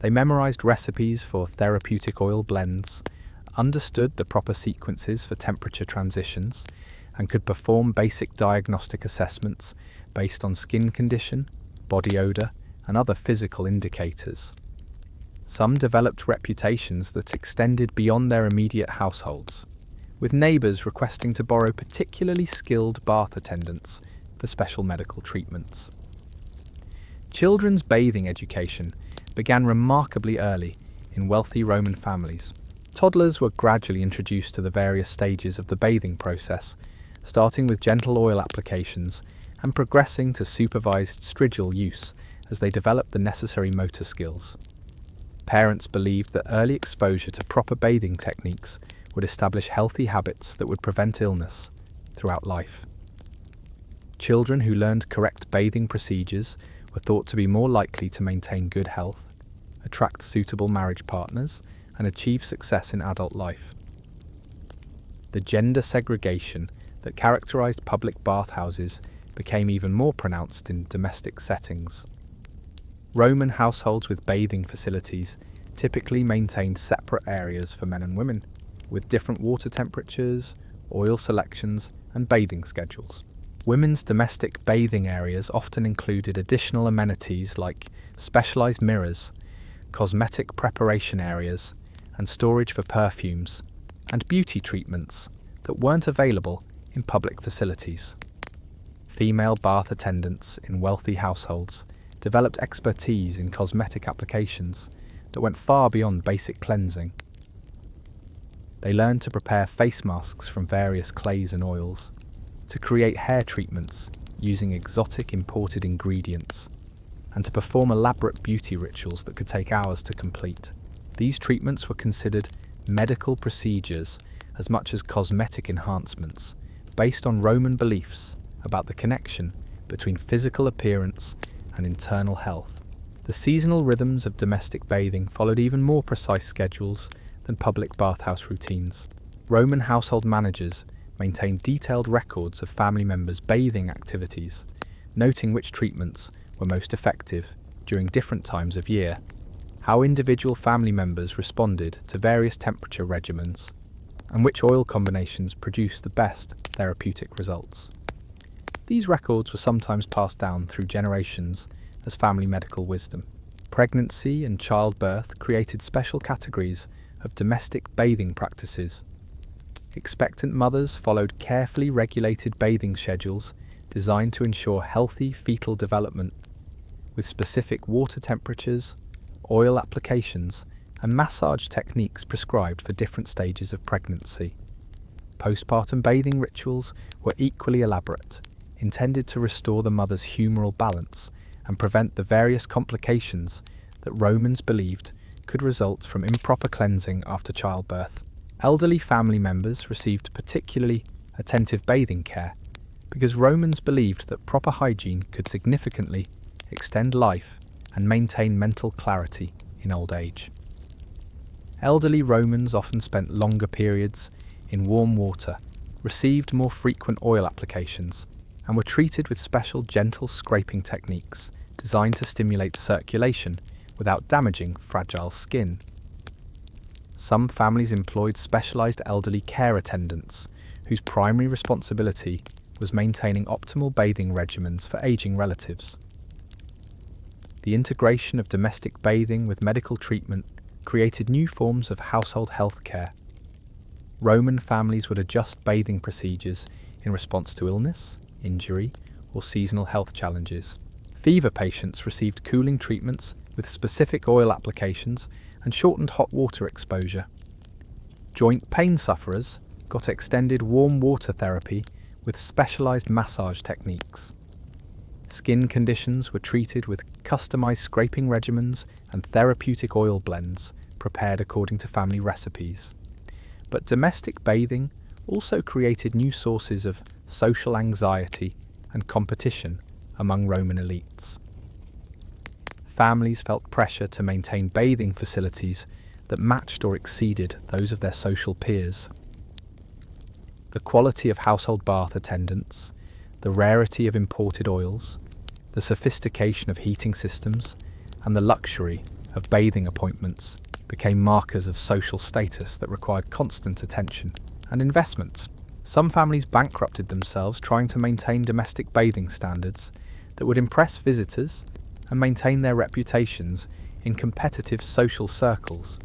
They memorized recipes for therapeutic oil blends, understood the proper sequences for temperature transitions, and could perform basic diagnostic assessments based on skin condition, body odor, and other physical indicators. Some developed reputations that extended beyond their immediate households, with neighbors requesting to borrow particularly skilled bath attendants for special medical treatments. Children's bathing education began remarkably early in wealthy Roman families. Toddlers were gradually introduced to the various stages of the bathing process, starting with gentle oil applications and progressing to supervised strigal use as they developed the necessary motor skills. Parents believed that early exposure to proper bathing techniques would establish healthy habits that would prevent illness throughout life. Children who learned correct bathing procedures were thought to be more likely to maintain good health, attract suitable marriage partners, and achieve success in adult life. The gender segregation that characterized public bathhouses became even more pronounced in domestic settings. Roman households with bathing facilities typically maintained separate areas for men and women, with different water temperatures, oil selections, and bathing schedules. Women's domestic bathing areas often included additional amenities like specialized mirrors, cosmetic preparation areas, and storage for perfumes, and beauty treatments that weren't available in public facilities. Female bath attendants in wealthy households developed expertise in cosmetic applications that went far beyond basic cleansing. They learned to prepare face masks from various clays and oils, to create hair treatments using exotic imported ingredients, and to perform elaborate beauty rituals that could take hours to complete. These treatments were considered medical procedures as much as cosmetic enhancements, based on Roman beliefs about the connection between physical appearance and internal health. The seasonal rhythms of domestic bathing followed even more precise schedules than public bathhouse routines. Roman household managers maintained detailed records of family members' bathing activities, noting which treatments were most effective during different times of year. how individual family members responded to various temperature regimens, and which oil combinations produced the best therapeutic results. These records were sometimes passed down through generations as family medical wisdom. Pregnancy and childbirth created special categories of domestic bathing practices. Expectant mothers followed carefully regulated bathing schedules designed to ensure healthy fetal development, with specific water temperatures, oil applications, and massage techniques prescribed for different stages of pregnancy. Postpartum bathing rituals were equally elaborate, intended to restore the mother's humoral balance and prevent the various complications that Romans believed could result from improper cleansing after childbirth. Elderly family members received particularly attentive bathing care because Romans believed that proper hygiene could significantly extend life and maintain mental clarity in old age. Elderly Romans often spent longer periods in warm water, received more frequent oil applications, and were treated with special gentle scraping techniques designed to stimulate circulation without damaging fragile skin. Some families employed specialized elderly care attendants whose primary responsibility was maintaining optimal bathing regimens for aging relatives. The integration of domestic bathing with medical treatment created new forms of household health care. Roman families would adjust bathing procedures in response to illness, injury, or seasonal health challenges. Fever patients received cooling treatments with specific oil applications and shortened hot water exposure. Joint pain sufferers got extended warm water therapy with specialized massage techniques. Skin conditions were treated with customized scraping regimens and therapeutic oil blends prepared according to family recipes. But domestic bathing also created new sources of social anxiety and competition among Roman elites. Families felt pressure to maintain bathing facilities that matched or exceeded those of their social peers. The quality of household bath attendants, the rarity of imported oils, the sophistication of heating systems, and the luxury of bathing appointments became markers of social status that required constant attention and investment. Some families bankrupted themselves trying to maintain domestic bathing standards that would impress visitors and maintain their reputations in competitive social circles.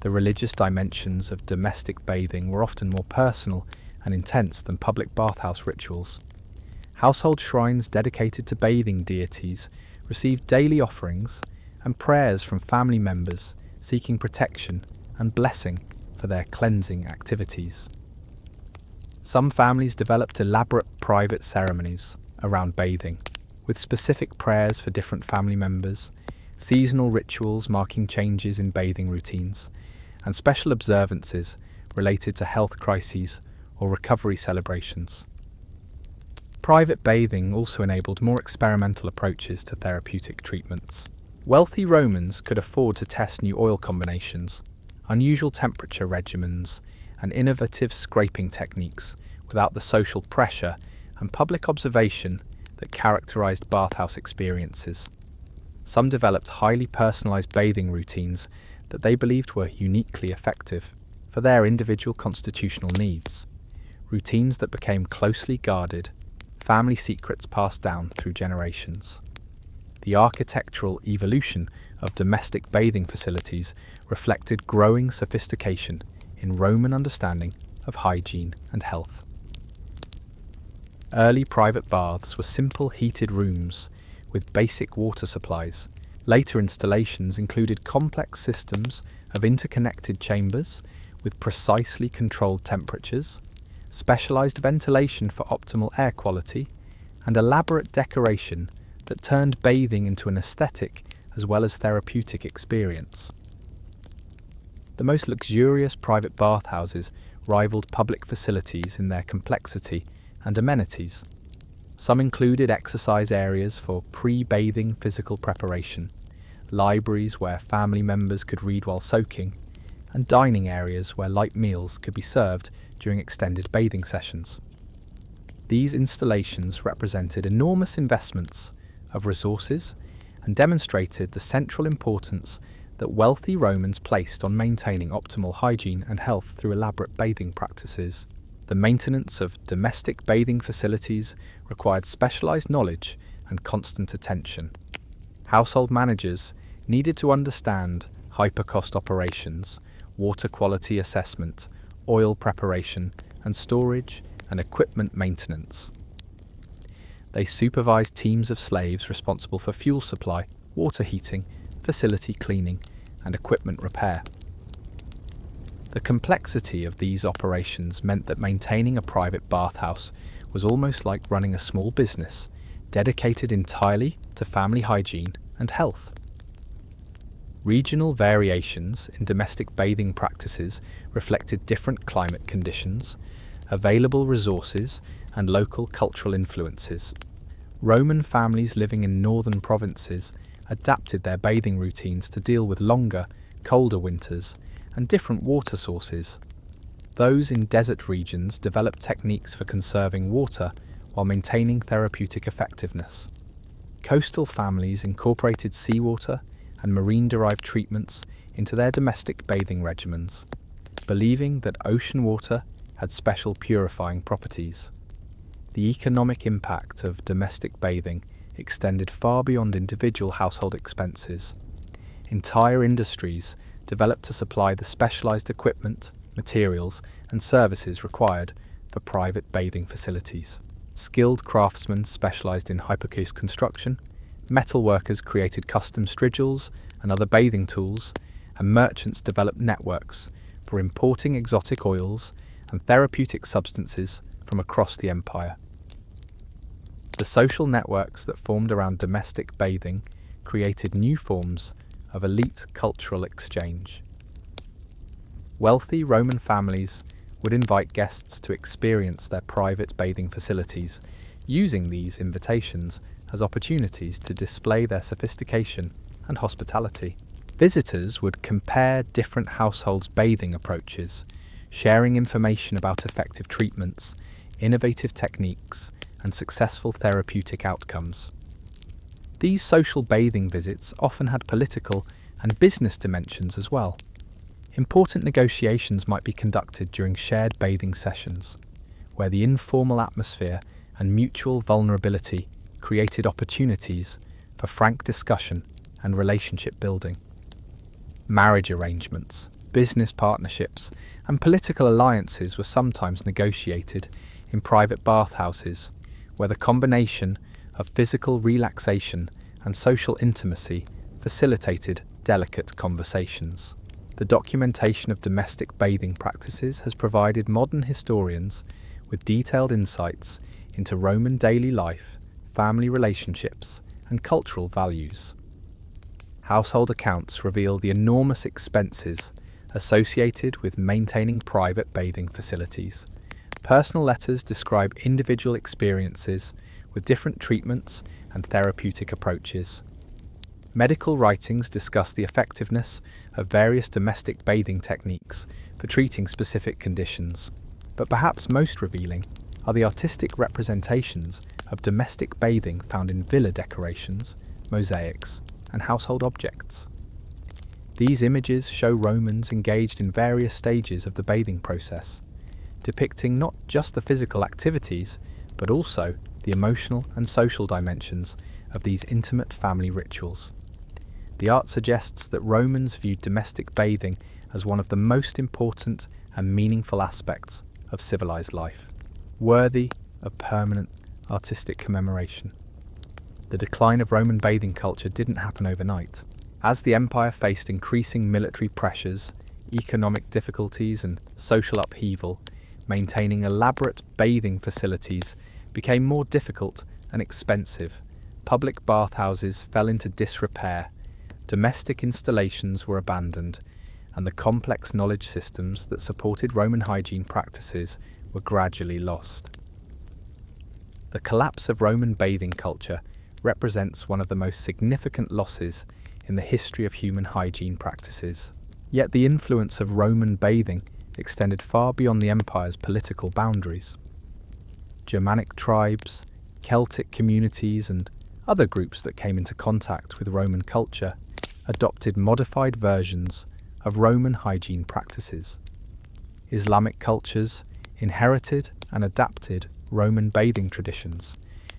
The religious dimensions of domestic bathing were often more personal and intense than public bathhouse rituals. Household shrines dedicated to bathing deities received daily offerings and prayers from family members seeking protection and blessing for their cleansing activities. Some families developed elaborate private ceremonies around bathing, with specific prayers for different family members, seasonal rituals marking changes in bathing routines, and special observances related to health crises or recovery celebrations. Private bathing also enabled more experimental approaches to therapeutic treatments. Wealthy Romans could afford to test new oil combinations, unusual temperature regimens, and innovative scraping techniques without the social pressure and public observation that characterized bathhouse experiences. Some developed highly personalized bathing routines that they believed were uniquely effective for their individual constitutional needs, routines that became closely guarded, family secrets passed down through generations. The architectural evolution of domestic bathing facilities reflected growing sophistication in Roman understanding of hygiene and health. Early private baths were simple heated rooms with basic water supplies. Later installations included complex systems of interconnected chambers with precisely controlled temperatures, specialized ventilation for optimal air quality, and elaborate decoration that turned bathing into an aesthetic as well as therapeutic experience. The most luxurious private bathhouses rivaled public facilities in their complexity and amenities. Some included exercise areas for pre-bathing physical preparation, libraries where family members could read while soaking, and dining areas where light meals could be served during extended bathing sessions. These installations represented enormous investments of resources and demonstrated the central importance that wealthy Romans placed on maintaining optimal hygiene and health through elaborate bathing practices. The maintenance of domestic bathing facilities required specialized knowledge and constant attention. Household managers needed to understand hyper-cost operations, water quality assessment, oil preparation, and storage and equipment maintenance. They supervised teams of slaves responsible for fuel supply, water heating, facility cleaning, and equipment repair. The complexity of these operations meant that maintaining a private bathhouse was almost like running a small business, dedicated entirely to family hygiene and health. Regional variations in domestic bathing practices reflected different climate conditions, available resources, and local cultural influences. Roman families living in northern provinces adapted their bathing routines to deal with longer, colder winters and different water sources. Those in desert regions developed techniques for conserving water while maintaining therapeutic effectiveness. Coastal families incorporated seawater and marine-derived treatments into their domestic bathing regimens, believing that ocean water had special purifying properties. The economic impact of domestic bathing extended far beyond individual household expenses. Entire industries developed to supply the specialized equipment, materials, and services required for private bathing facilities. Skilled craftsmen specialized in hypocaust construction, metal workers created custom strigils and other bathing tools, and merchants developed networks for importing exotic oils and therapeutic substances from across the empire. The social networks that formed around domestic bathing created new forms of elite cultural exchange. Wealthy Roman families would invite guests to experience their private bathing facilities, using these invitations as opportunities to display their sophistication and hospitality. Visitors would compare different households' bathing approaches, sharing information about effective treatments, innovative techniques, and successful therapeutic outcomes. These social bathing visits often had political and business dimensions as well. Important negotiations might be conducted during shared bathing sessions, where the informal atmosphere and mutual vulnerability created opportunities for frank discussion and relationship building. Marriage arrangements, business partnerships, and political alliances were sometimes negotiated in private bathhouses, where the combination of physical relaxation and social intimacy facilitated delicate conversations. The documentation of domestic bathing practices has provided modern historians with detailed insights into Roman daily life, family relationships, and cultural values. Household accounts reveal the enormous expenses associated with maintaining private bathing facilities. Personal letters describe individual experiences with different treatments and therapeutic approaches. Medical writings discuss the effectiveness of various domestic bathing techniques for treating specific conditions, but perhaps most revealing are the artistic representations of domestic bathing found in villa decorations, mosaics, and household objects. These images show Romans engaged in various stages of the bathing process, depicting not just the physical activities, but also the emotional and social dimensions of these intimate family rituals. The art suggests that Romans viewed domestic bathing as one of the most important and meaningful aspects of civilized life, worthy of permanent artistic commemoration. The decline of Roman bathing culture didn't happen overnight. As the empire faced increasing military pressures, economic difficulties, and social upheaval, maintaining elaborate bathing facilities became more difficult and expensive. Public bathhouses fell into disrepair, domestic installations were abandoned, and the complex knowledge systems that supported Roman hygiene practices were gradually lost. The collapse of Roman bathing culture represents one of the most significant losses in the history of human hygiene practices. Yet the influence of Roman bathing extended far beyond the empire's political boundaries. Germanic tribes, Celtic communities, and Other groups that came into contact with Roman culture adopted modified versions of Roman hygiene practices. Islamic cultures inherited and adapted Roman bathing traditions,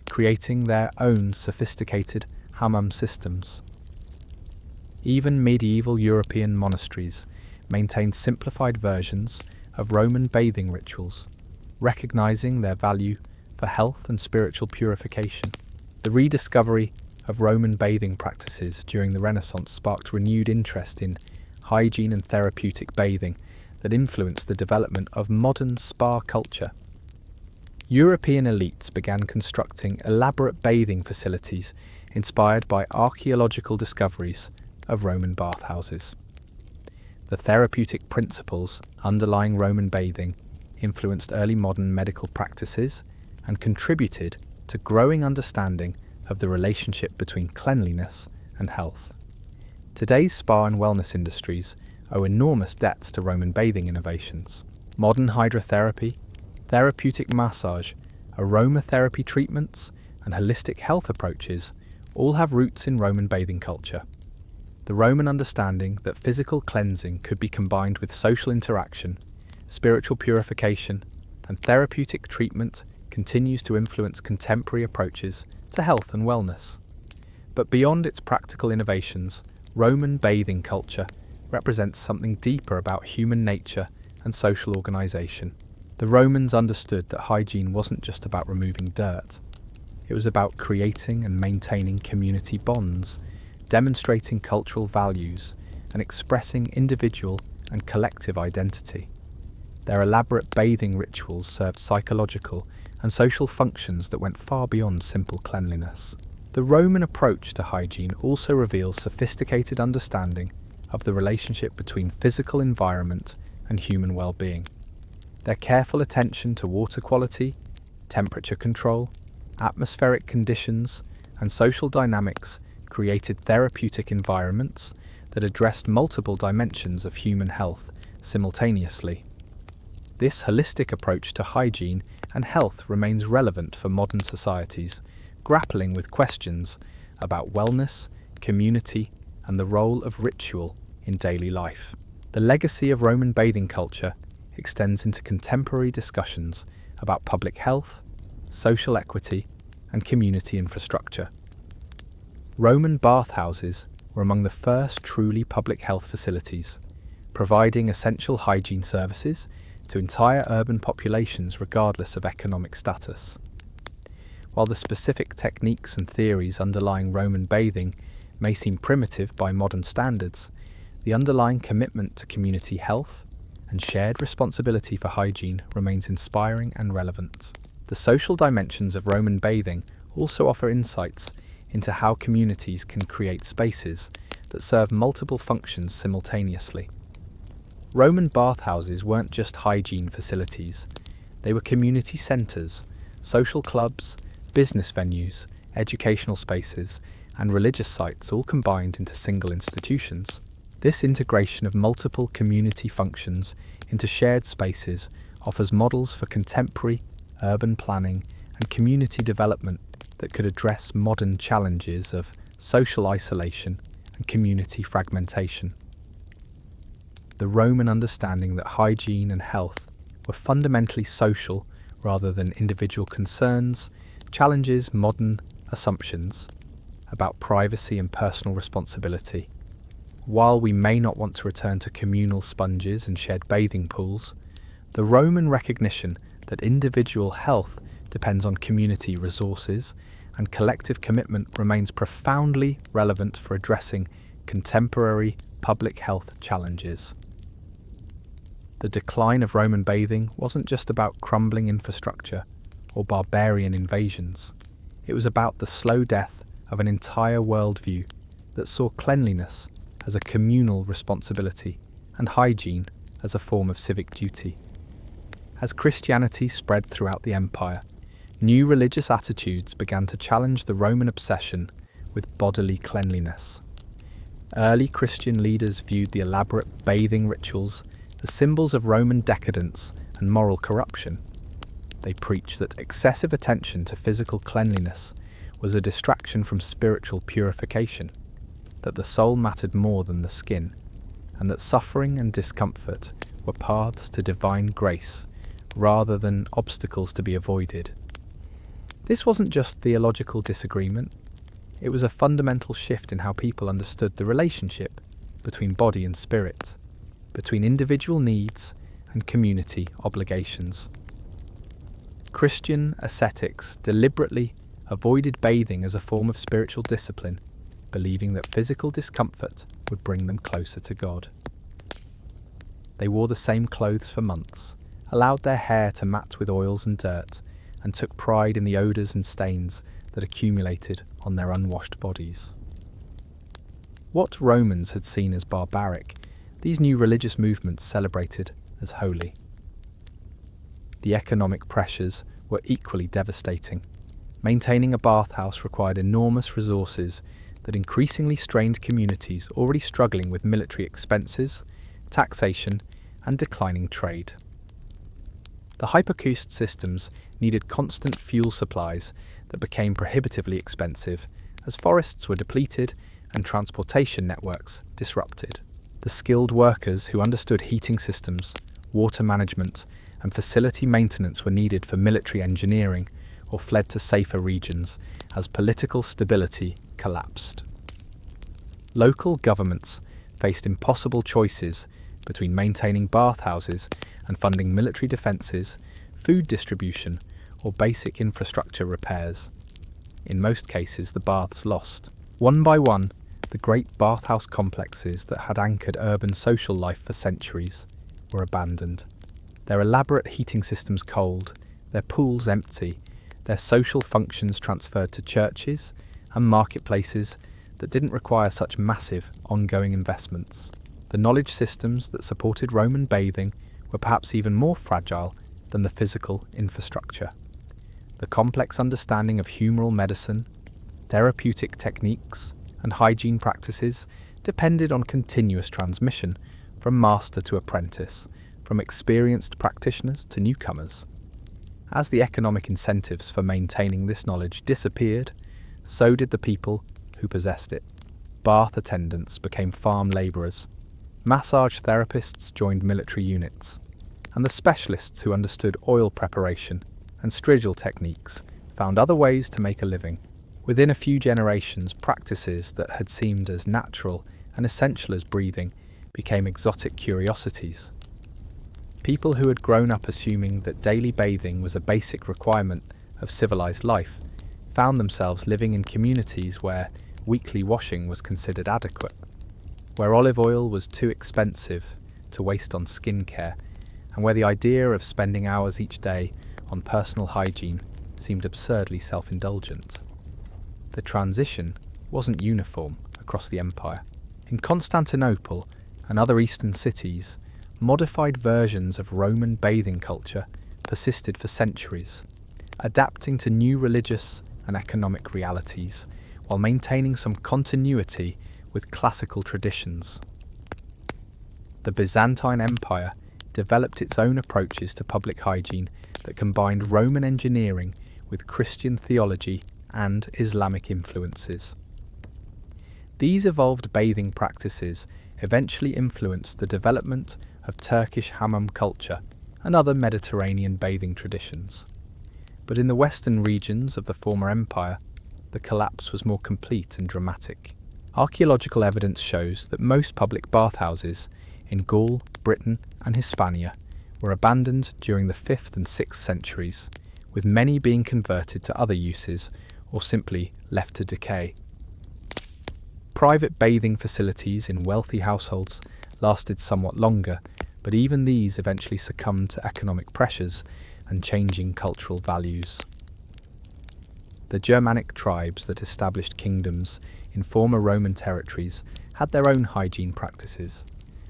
creating their own sophisticated hammam systems. Even medieval European monasteries maintained simplified versions of Roman bathing rituals, recognizing their value for health and spiritual purification. The rediscovery of Roman bathing practices during the Renaissance sparked renewed interest in hygiene and therapeutic bathing that influenced the development of modern spa culture. European elites began constructing elaborate bathing facilities inspired by archaeological discoveries of Roman bathhouses. The therapeutic principles underlying Roman bathing influenced early modern medical practices and contributed to growing understanding of the relationship between cleanliness and health. Today's spa and wellness industries owe enormous debts to Roman bathing innovations. Modern hydrotherapy, therapeutic massage, aromatherapy treatments, and holistic health approaches all have roots in Roman bathing culture. The Roman understanding that physical cleansing could be combined with social interaction, spiritual purification, and therapeutic treatment continues to influence contemporary approaches to health and wellness. But beyond its practical innovations, Roman bathing culture represents something deeper about human nature and social organization. The Romans understood that hygiene wasn't just about removing dirt. It was about creating and maintaining community bonds, demonstrating cultural values, and expressing individual and collective identity. Their elaborate bathing rituals served psychological and social functions that went far beyond simple cleanliness. The Roman approach to hygiene also reveals sophisticated understanding of the relationship between physical environment and human well-being. Their careful attention to water quality, temperature control, atmospheric conditions, and social dynamics created therapeutic environments that addressed multiple dimensions of human health simultaneously. This holistic approach to hygiene and health remains relevant for modern societies, grappling with questions about wellness, community, and the role of ritual in daily life. The legacy of Roman bathing culture extends into contemporary discussions about public health, social equity, and community infrastructure. Roman bathhouses were among the first truly public health facilities, providing essential hygiene services to entire urban populations regardless of economic status. While the specific techniques and theories underlying Roman bathing may seem primitive by modern standards, the underlying commitment to community health and shared responsibility for hygiene remains inspiring and relevant. The social dimensions of Roman bathing also offer insights into how communities can create spaces that serve multiple functions simultaneously. Roman bathhouses weren't just hygiene facilities. They were community centres, social clubs, business venues, educational spaces, and religious sites all combined into single institutions. This integration of multiple community functions into shared spaces offers models for contemporary urban planning and community development that could address modern challenges of social isolation and community fragmentation. The Roman understanding that hygiene and health were fundamentally social rather than individual concerns challenges modern assumptions about privacy and personal responsibility. While we may not want to return to communal sponges and shared bathing pools, the Roman recognition that individual health depends on community resources and collective commitment remains profoundly relevant for addressing contemporary public health challenges. The decline of Roman bathing wasn't just about crumbling infrastructure or barbarian invasions. It was about the slow death of an entire worldview that saw cleanliness as a communal responsibility and hygiene as a form of civic duty. As Christianity spread throughout the empire, new religious attitudes began to challenge the Roman obsession with bodily cleanliness. Early Christian leaders viewed the elaborate bathing rituals as symbols of Roman decadence and moral corruption. They preached that excessive attention to physical cleanliness was a distraction from spiritual purification, that the soul mattered more than the skin, and that suffering and discomfort were paths to divine grace rather than obstacles to be avoided. This wasn't just theological disagreement, it was a fundamental shift in how people understood the relationship between body and spirit, between individual needs and community obligations. Christian ascetics deliberately avoided bathing as a form of spiritual discipline, believing that physical discomfort would bring them closer to God. They wore the same clothes for months, allowed their hair to mat with oils and dirt, and took pride in the odours and stains that accumulated on their unwashed bodies. What Romans had seen as barbaric, these new religious movements celebrated as holy. The economic pressures were equally devastating. Maintaining a bathhouse required enormous resources that increasingly strained communities already struggling with military expenses, taxation, and declining trade. The hypocaust systems needed constant fuel supplies that became prohibitively expensive as forests were depleted and transportation networks disrupted. The skilled workers who understood heating systems, water management, and facility maintenance were needed for military engineering or fled to safer regions as political stability collapsed. Local governments faced impossible choices between maintaining bathhouses and funding military defences, food distribution, or basic infrastructure repairs. In most cases, the baths lost. One by one, the great bathhouse complexes that had anchored urban social life for centuries were abandoned. Their elaborate heating systems cold, their pools empty, their social functions transferred to churches and marketplaces that didn't require such massive ongoing investments. The knowledge systems that supported Roman bathing were perhaps even more fragile than the physical infrastructure. The complex understanding of humoral medicine, therapeutic techniques, and hygiene practices depended on continuous transmission from master to apprentice, from experienced practitioners to newcomers. As the economic incentives for maintaining this knowledge disappeared, so did the people who possessed it. Bath attendants became farm labourers, massage therapists joined military units, and the specialists who understood oil preparation and strigil techniques found other ways to make a living. Within a few generations, practices that had seemed as natural and essential as breathing became exotic curiosities. People who had grown up assuming that daily bathing was a basic requirement of civilized life found themselves living in communities where weekly washing was considered adequate, where olive oil was too expensive to waste on skincare, and where the idea of spending hours each day on personal hygiene seemed absurdly self-indulgent. The transition wasn't uniform across the empire. In Constantinople and other eastern cities, modified versions of Roman bathing culture persisted for centuries, adapting to new religious and economic realities while maintaining some continuity with classical traditions. The Byzantine Empire developed its own approaches to public hygiene that combined Roman engineering with Christian theology and Islamic influences. These evolved bathing practices eventually influenced the development of Turkish hammam culture and other Mediterranean bathing traditions. But in the western regions of the former empire, the collapse was more complete and dramatic. Archaeological evidence shows that most public bathhouses in Gaul, Britain, and Hispania were abandoned during the 5th and 6th centuries, with many being converted to other uses or simply left to decay. Private bathing facilities in wealthy households lasted somewhat longer, but even these eventually succumbed to economic pressures and changing cultural values. The Germanic tribes that established kingdoms in former Roman territories had their own hygiene practices,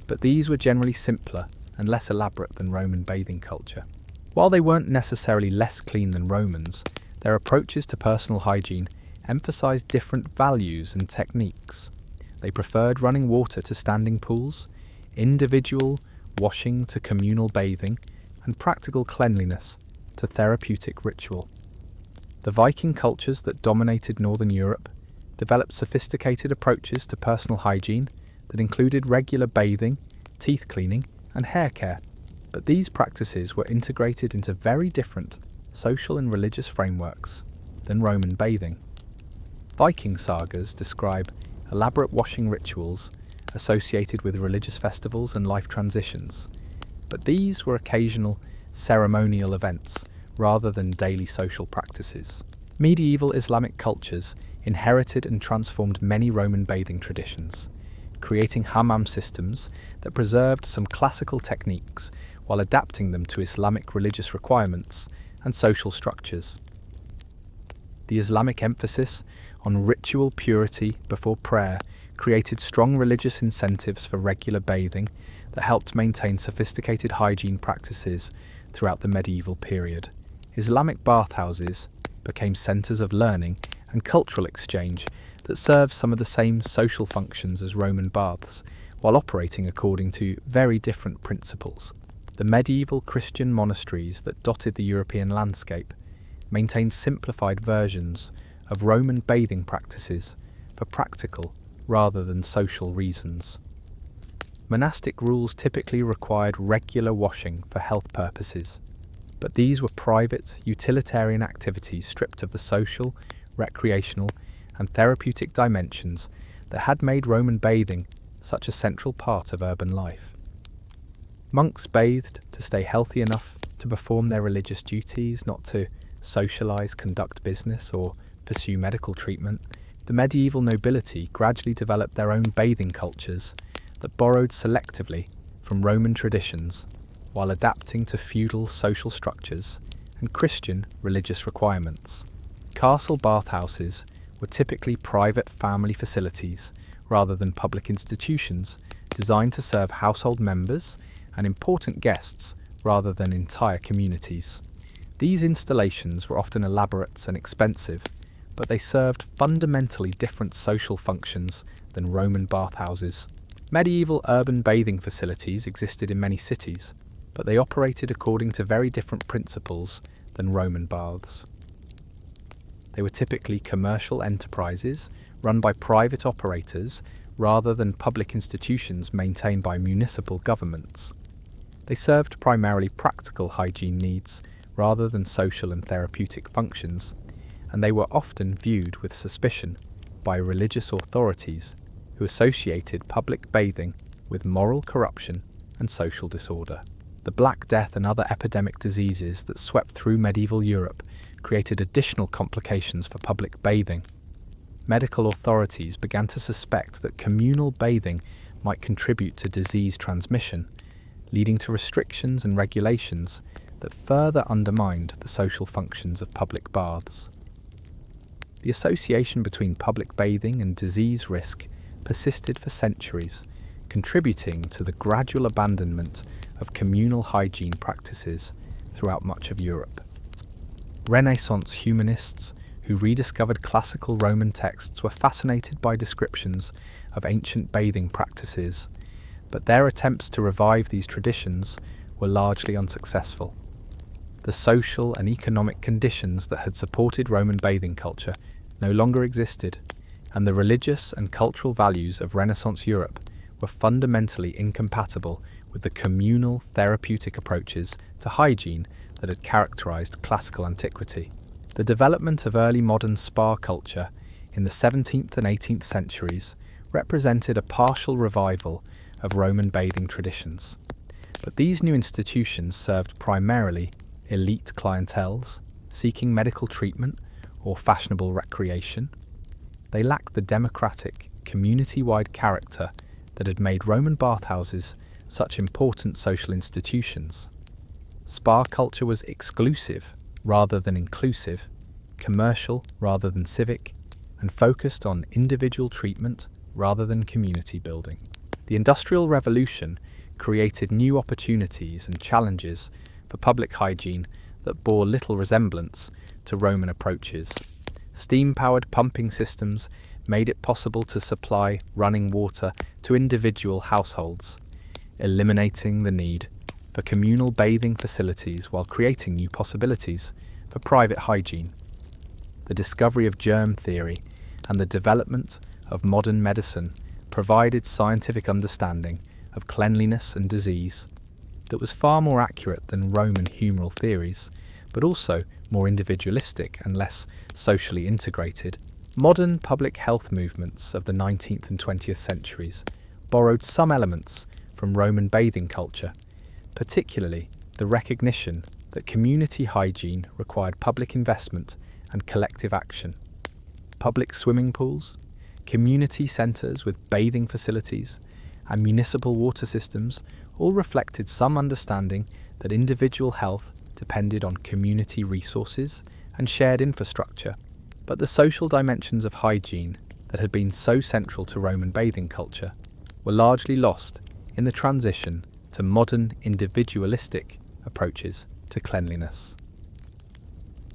but these were generally simpler and less elaborate than Roman bathing culture. While they weren't necessarily less clean than Romans, their approaches to personal hygiene emphasized different values and techniques. They preferred running water to standing pools, individual washing to communal bathing, and practical cleanliness to therapeutic ritual. The Viking cultures that dominated northern Europe developed sophisticated approaches to personal hygiene that included regular bathing, teeth cleaning, and hair care. But these practices were integrated into very different social and religious frameworks than Roman bathing. Viking sagas describe elaborate washing rituals associated with religious festivals and life transitions, but these were occasional ceremonial events rather than daily social practices. Medieval Islamic cultures inherited and transformed many Roman bathing traditions, creating hammam systems that preserved some classical techniques while adapting them to Islamic religious requirements and social structures. The Islamic emphasis on ritual purity before prayer created strong religious incentives for regular bathing that helped maintain sophisticated hygiene practices throughout the medieval period. Islamic bathhouses became centres of learning and cultural exchange that served some of the same social functions as Roman baths, while operating according to very different principles. The medieval Christian monasteries that dotted the European landscape maintained simplified versions of Roman bathing practices for practical rather than social reasons. Monastic rules typically required regular washing for health purposes, but these were private, utilitarian activities stripped of the social, recreational, and therapeutic dimensions that had made Roman bathing such a central part of urban life. Monks bathed to stay healthy enough to perform their religious duties, not to socialise, conduct business, or pursue medical treatment. The medieval nobility gradually developed their own bathing cultures that borrowed selectively from Roman traditions while adapting to feudal social structures and Christian religious requirements. Castle bathhouses were typically private family facilities rather than public institutions designed to serve household members and important guests rather than entire communities. These installations were often elaborate and expensive, but they served fundamentally different social functions than Roman bathhouses. Medieval urban bathing facilities existed in many cities, but they operated according to very different principles than Roman baths. They were typically commercial enterprises run by private operators rather than public institutions maintained by municipal governments. They served primarily practical hygiene needs rather than social and therapeutic functions, and they were often viewed with suspicion by religious authorities who associated public bathing with moral corruption and social disorder. The Black Death and other epidemic diseases that swept through medieval Europe created additional complications for public bathing. Medical authorities began to suspect that communal bathing might contribute to disease transmission, leading to restrictions and regulations that further undermined the social functions of public baths. The association between public bathing and disease risk persisted for centuries, contributing to the gradual abandonment of communal hygiene practices throughout much of Europe. Renaissance humanists who rediscovered classical Roman texts were fascinated by descriptions of ancient bathing practices, but their attempts to revive these traditions were largely unsuccessful. The social and economic conditions that had supported Roman bathing culture no longer existed, and the religious and cultural values of Renaissance Europe were fundamentally incompatible with the communal therapeutic approaches to hygiene that had characterized classical antiquity. The development of early modern spa culture in the 17th and 18th centuries represented a partial revival of Roman bathing traditions. But these new institutions served primarily elite clienteles seeking medical treatment or fashionable recreation. They lacked the democratic, community-wide character that had made Roman bathhouses such important social institutions. Spa culture was exclusive rather than inclusive, commercial rather than civic, and focused on individual treatment rather than community building. The Industrial Revolution created new opportunities and challenges for public hygiene that bore little resemblance to Roman approaches. Steam-powered pumping systems made it possible to supply running water to individual households, eliminating the need for communal bathing facilities while creating new possibilities for private hygiene. the discovery of germ theory, and the development of modern medicine provided scientific understanding of cleanliness and disease that was far more accurate than Roman humoral theories, but also more individualistic and less socially integrated. Modern public health movements of the 19th and 20th centuries borrowed some elements from Roman bathing culture, particularly the recognition that community hygiene required public investment and collective action. Public swimming pools, community centres with bathing facilities, and municipal water systems all reflected some understanding that individual health depended on community resources and shared infrastructure. But the social dimensions of hygiene that had been so central to Roman bathing culture were largely lost in the transition to modern individualistic approaches to cleanliness.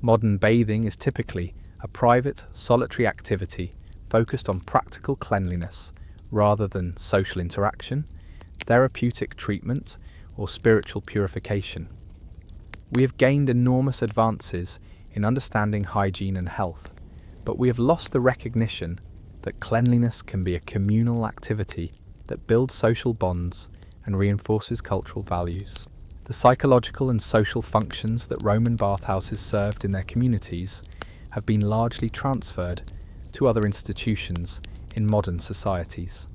Modern bathing is typically a private, solitary activity focused on practical cleanliness rather than social interaction, therapeutic treatment, or spiritual purification. We have gained enormous advances in understanding hygiene and health, but we have lost the recognition that cleanliness can be a communal activity that builds social bonds and reinforces cultural values. The psychological and social functions that Roman bathhouses served in their communities have been largely transferred to other institutions in modern societies.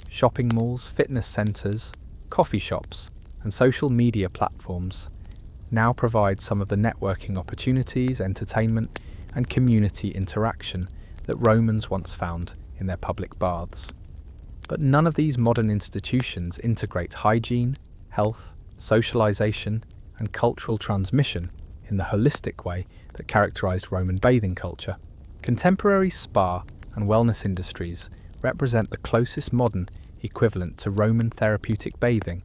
Shopping malls, fitness centres, coffee shops, and social media platforms now provide some of the networking opportunities, entertainment, and community interaction that Romans once found in their public baths. But none of these modern institutions integrate hygiene, health, socialization, and cultural transmission in the holistic way that characterized Roman bathing culture. Contemporary spa and wellness industries represent the closest modern equivalent to Roman therapeutic bathing,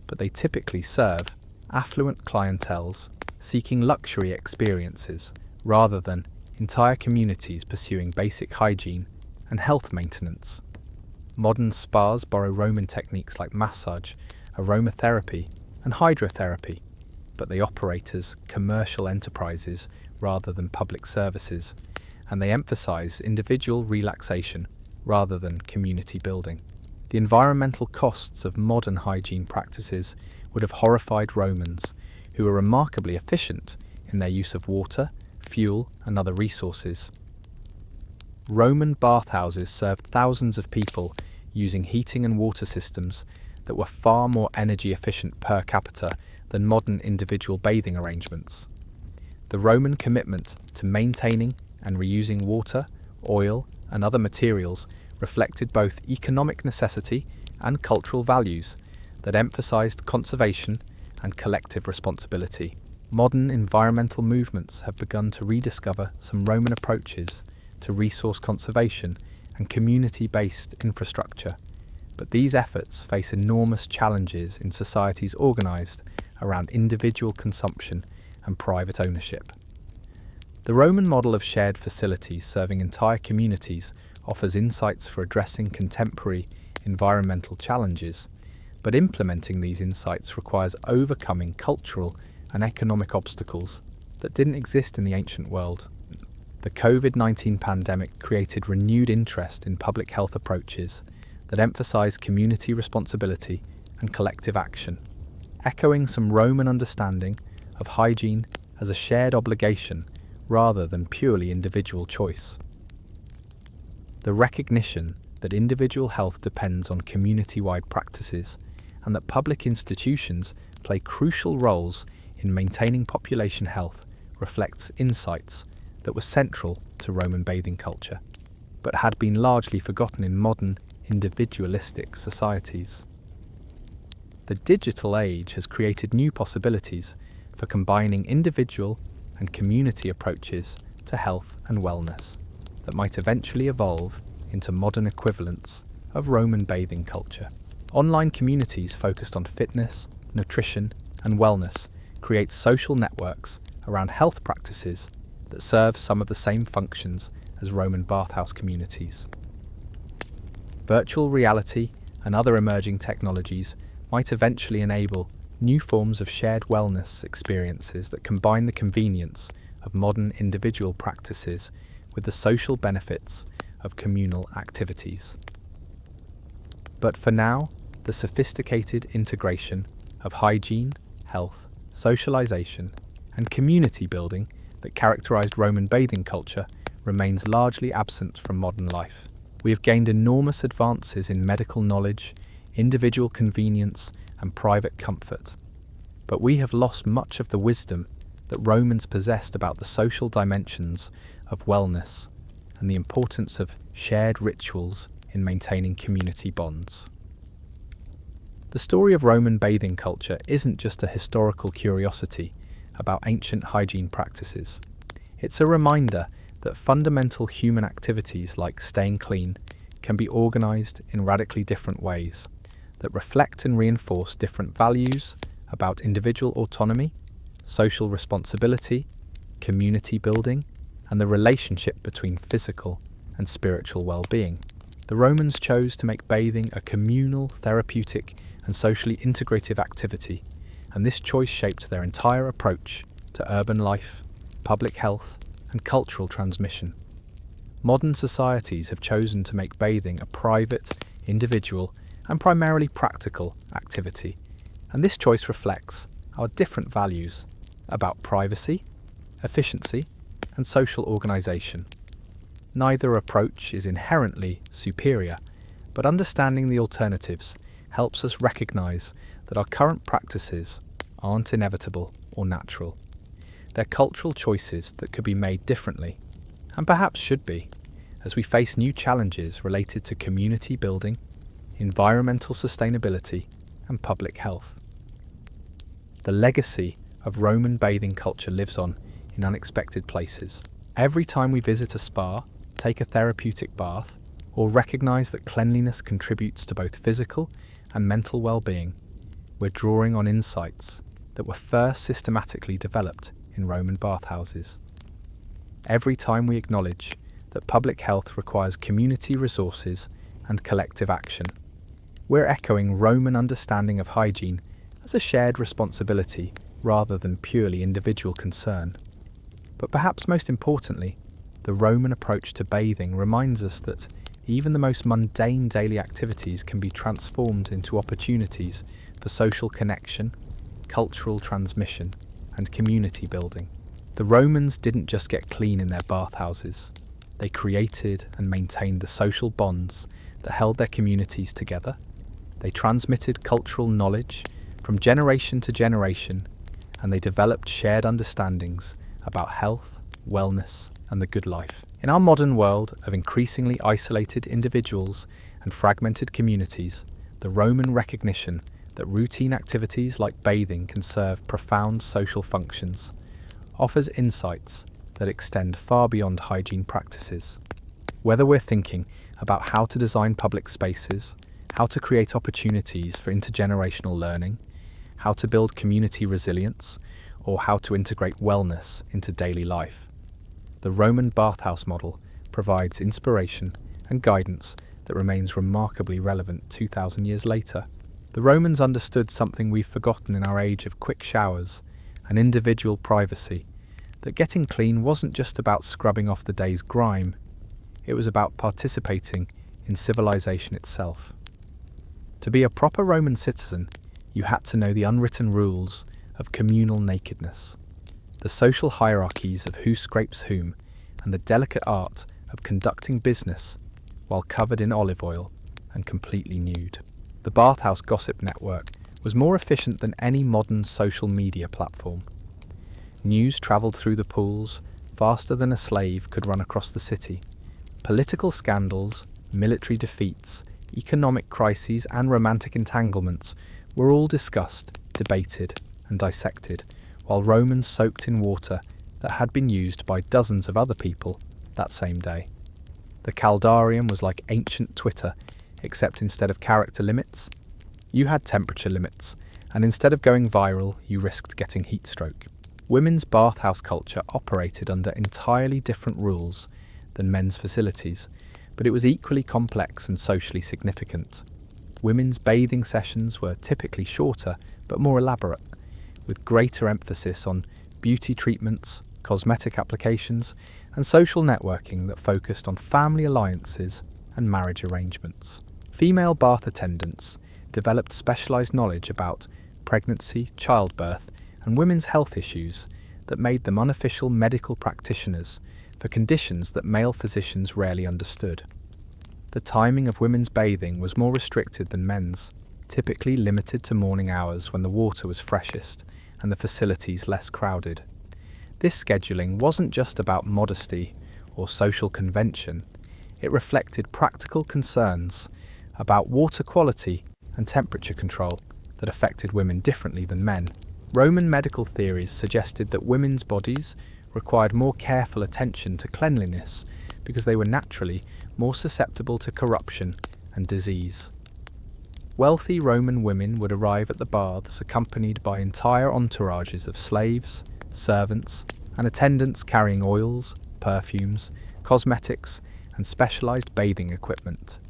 but they typically serve affluent clienteles seeking luxury experiences rather than entire communities pursuing basic hygiene and health maintenance. Modern spas borrow Roman techniques like massage, aromatherapy, and hydrotherapy, but they operate as commercial enterprises rather than public services, and they emphasize individual relaxation rather than community building. The environmental costs of modern hygiene practices would have horrified Romans, who were remarkably efficient in their use of water, fuel, and other resources. Roman bathhouses served thousands of people using heating and water systems that were far more energy efficient per capita than modern individual bathing arrangements. The Roman commitment to maintaining and reusing water, oil, and other materials reflected both economic necessity and cultural values that emphasized conservation and collective responsibility. Modern environmental movements have begun to rediscover some Roman approaches to resource conservation and community-based infrastructure, but these efforts face enormous challenges in societies organized around individual consumption and private ownership. The Roman model of shared facilities serving entire communities offers insights for addressing contemporary environmental challenges, but implementing these insights requires overcoming cultural and economic obstacles that didn't exist in the ancient world. The COVID-19 pandemic created renewed interest in public health approaches that emphasize community responsibility and collective action, echoing some Roman understanding of hygiene as a shared obligation rather than purely individual choice. The recognition that individual health depends on community-wide practices and that public institutions play crucial roles in maintaining population health reflects insights that were central to Roman bathing culture, but had been largely forgotten in modern individualistic societies. The digital age has created new possibilities for combining individual and community approaches to health and wellness that might eventually evolve into modern equivalents of Roman bathing culture. Online communities focused on fitness, nutrition, and wellness create social networks around health practices that serve some of the same functions as Roman bathhouse communities. Virtual reality and other emerging technologies might eventually enable new forms of shared wellness experiences that combine the convenience of modern individual practices with the social benefits of communal activities. But for now, the sophisticated integration of hygiene, health, socialization, and community building that characterized Roman bathing culture remains largely absent from modern life. We have gained enormous advances in medical knowledge, individual convenience, and private comfort. But we have lost much of the wisdom that Romans possessed about the social dimensions of wellness and the importance of shared rituals in maintaining community bonds. The story of Roman bathing culture isn't just a historical curiosity about ancient hygiene practices. It's a reminder that fundamental human activities like staying clean can be organized in radically different ways that reflect and reinforce different values about individual autonomy, social responsibility, community building, and the relationship between physical and spiritual well-being. The Romans chose to make bathing a communal, therapeutic, and socially integrative activity, and this choice shaped their entire approach to urban life, public health, and cultural transmission. Modern societies have chosen to make bathing a private, individual, and primarily practical activity, and this choice reflects our different values about privacy, efficiency, and social organization. Neither approach is inherently superior, but understanding the alternatives helps us recognize that our current practices aren't inevitable or natural. They're cultural choices that could be made differently, and perhaps should be, as we face new challenges related to community building, environmental sustainability, and public health. The legacy of Roman bathing culture lives on in unexpected places. Every time we visit a spa, take a therapeutic bath, or recognize that cleanliness contributes to both physical and mental well-being, we're drawing on insights that were first systematically developed in Roman bathhouses. Every time we acknowledge that public health requires community resources and collective action, we're echoing Roman understanding of hygiene as a shared responsibility rather than purely individual concern. But perhaps most importantly, the Roman approach to bathing reminds us that even the most mundane daily activities can be transformed into opportunities for social connection, cultural transmission, and community building. The Romans didn't just get clean in their bathhouses. They created and maintained the social bonds that held their communities together. They transmitted cultural knowledge from generation to generation, and they developed shared understandings about health, wellness, and the good life. In our modern world of increasingly isolated individuals and fragmented communities, the Roman recognition that routine activities like bathing can serve profound social functions offers insights that extend far beyond hygiene practices. Whether we're thinking about how to design public spaces, how to create opportunities for intergenerational learning, how to build community resilience, or how to integrate wellness into daily life, the Roman bathhouse model provides inspiration and guidance that remains remarkably relevant 2,000 years later. The Romans understood something we've forgotten in our age of quick showers and individual privacy, that getting clean wasn't just about scrubbing off the day's grime, it was about participating in civilization itself. To be a proper Roman citizen, you had to know the unwritten rules of communal nakedness, the social hierarchies of who scrapes whom, and the delicate art of conducting business while covered in olive oil and completely nude. The Bathhouse Gossip Network was more efficient than any modern social media platform. News travelled through the pools faster than a slave could run across the city. Political scandals, military defeats, economic crises, and romantic entanglements were all discussed, debated, and dissected, while Romans soaked in water that had been used by dozens of other people that same day. The Caldarium was like ancient Twitter, except instead of character limits, you had temperature limits, and instead of going viral, you risked getting heat stroke. Women's bathhouse culture operated under entirely different rules than men's facilities, but it was equally complex and socially significant. Women's bathing sessions were typically shorter but more elaborate, with greater emphasis on beauty treatments, cosmetic applications, and social networking that focused on family alliances and marriage arrangements. Female bath attendants developed specialized knowledge about pregnancy, childbirth, and women's health issues that made them unofficial medical practitioners for conditions that male physicians rarely understood. The timing of women's bathing was more restricted than men's, typically limited to morning hours when the water was freshest and the facilities less crowded. This scheduling wasn't just about modesty or social convention, it reflected practical concerns about water quality and temperature control that affected women differently than men. Roman medical theories suggested that women's bodies required more careful attention to cleanliness because they were naturally more susceptible to corruption and disease. Wealthy Roman women would arrive at the baths accompanied by entire entourages of slaves, servants, and attendants carrying oils, perfumes, cosmetics, and specialized bathing equipment.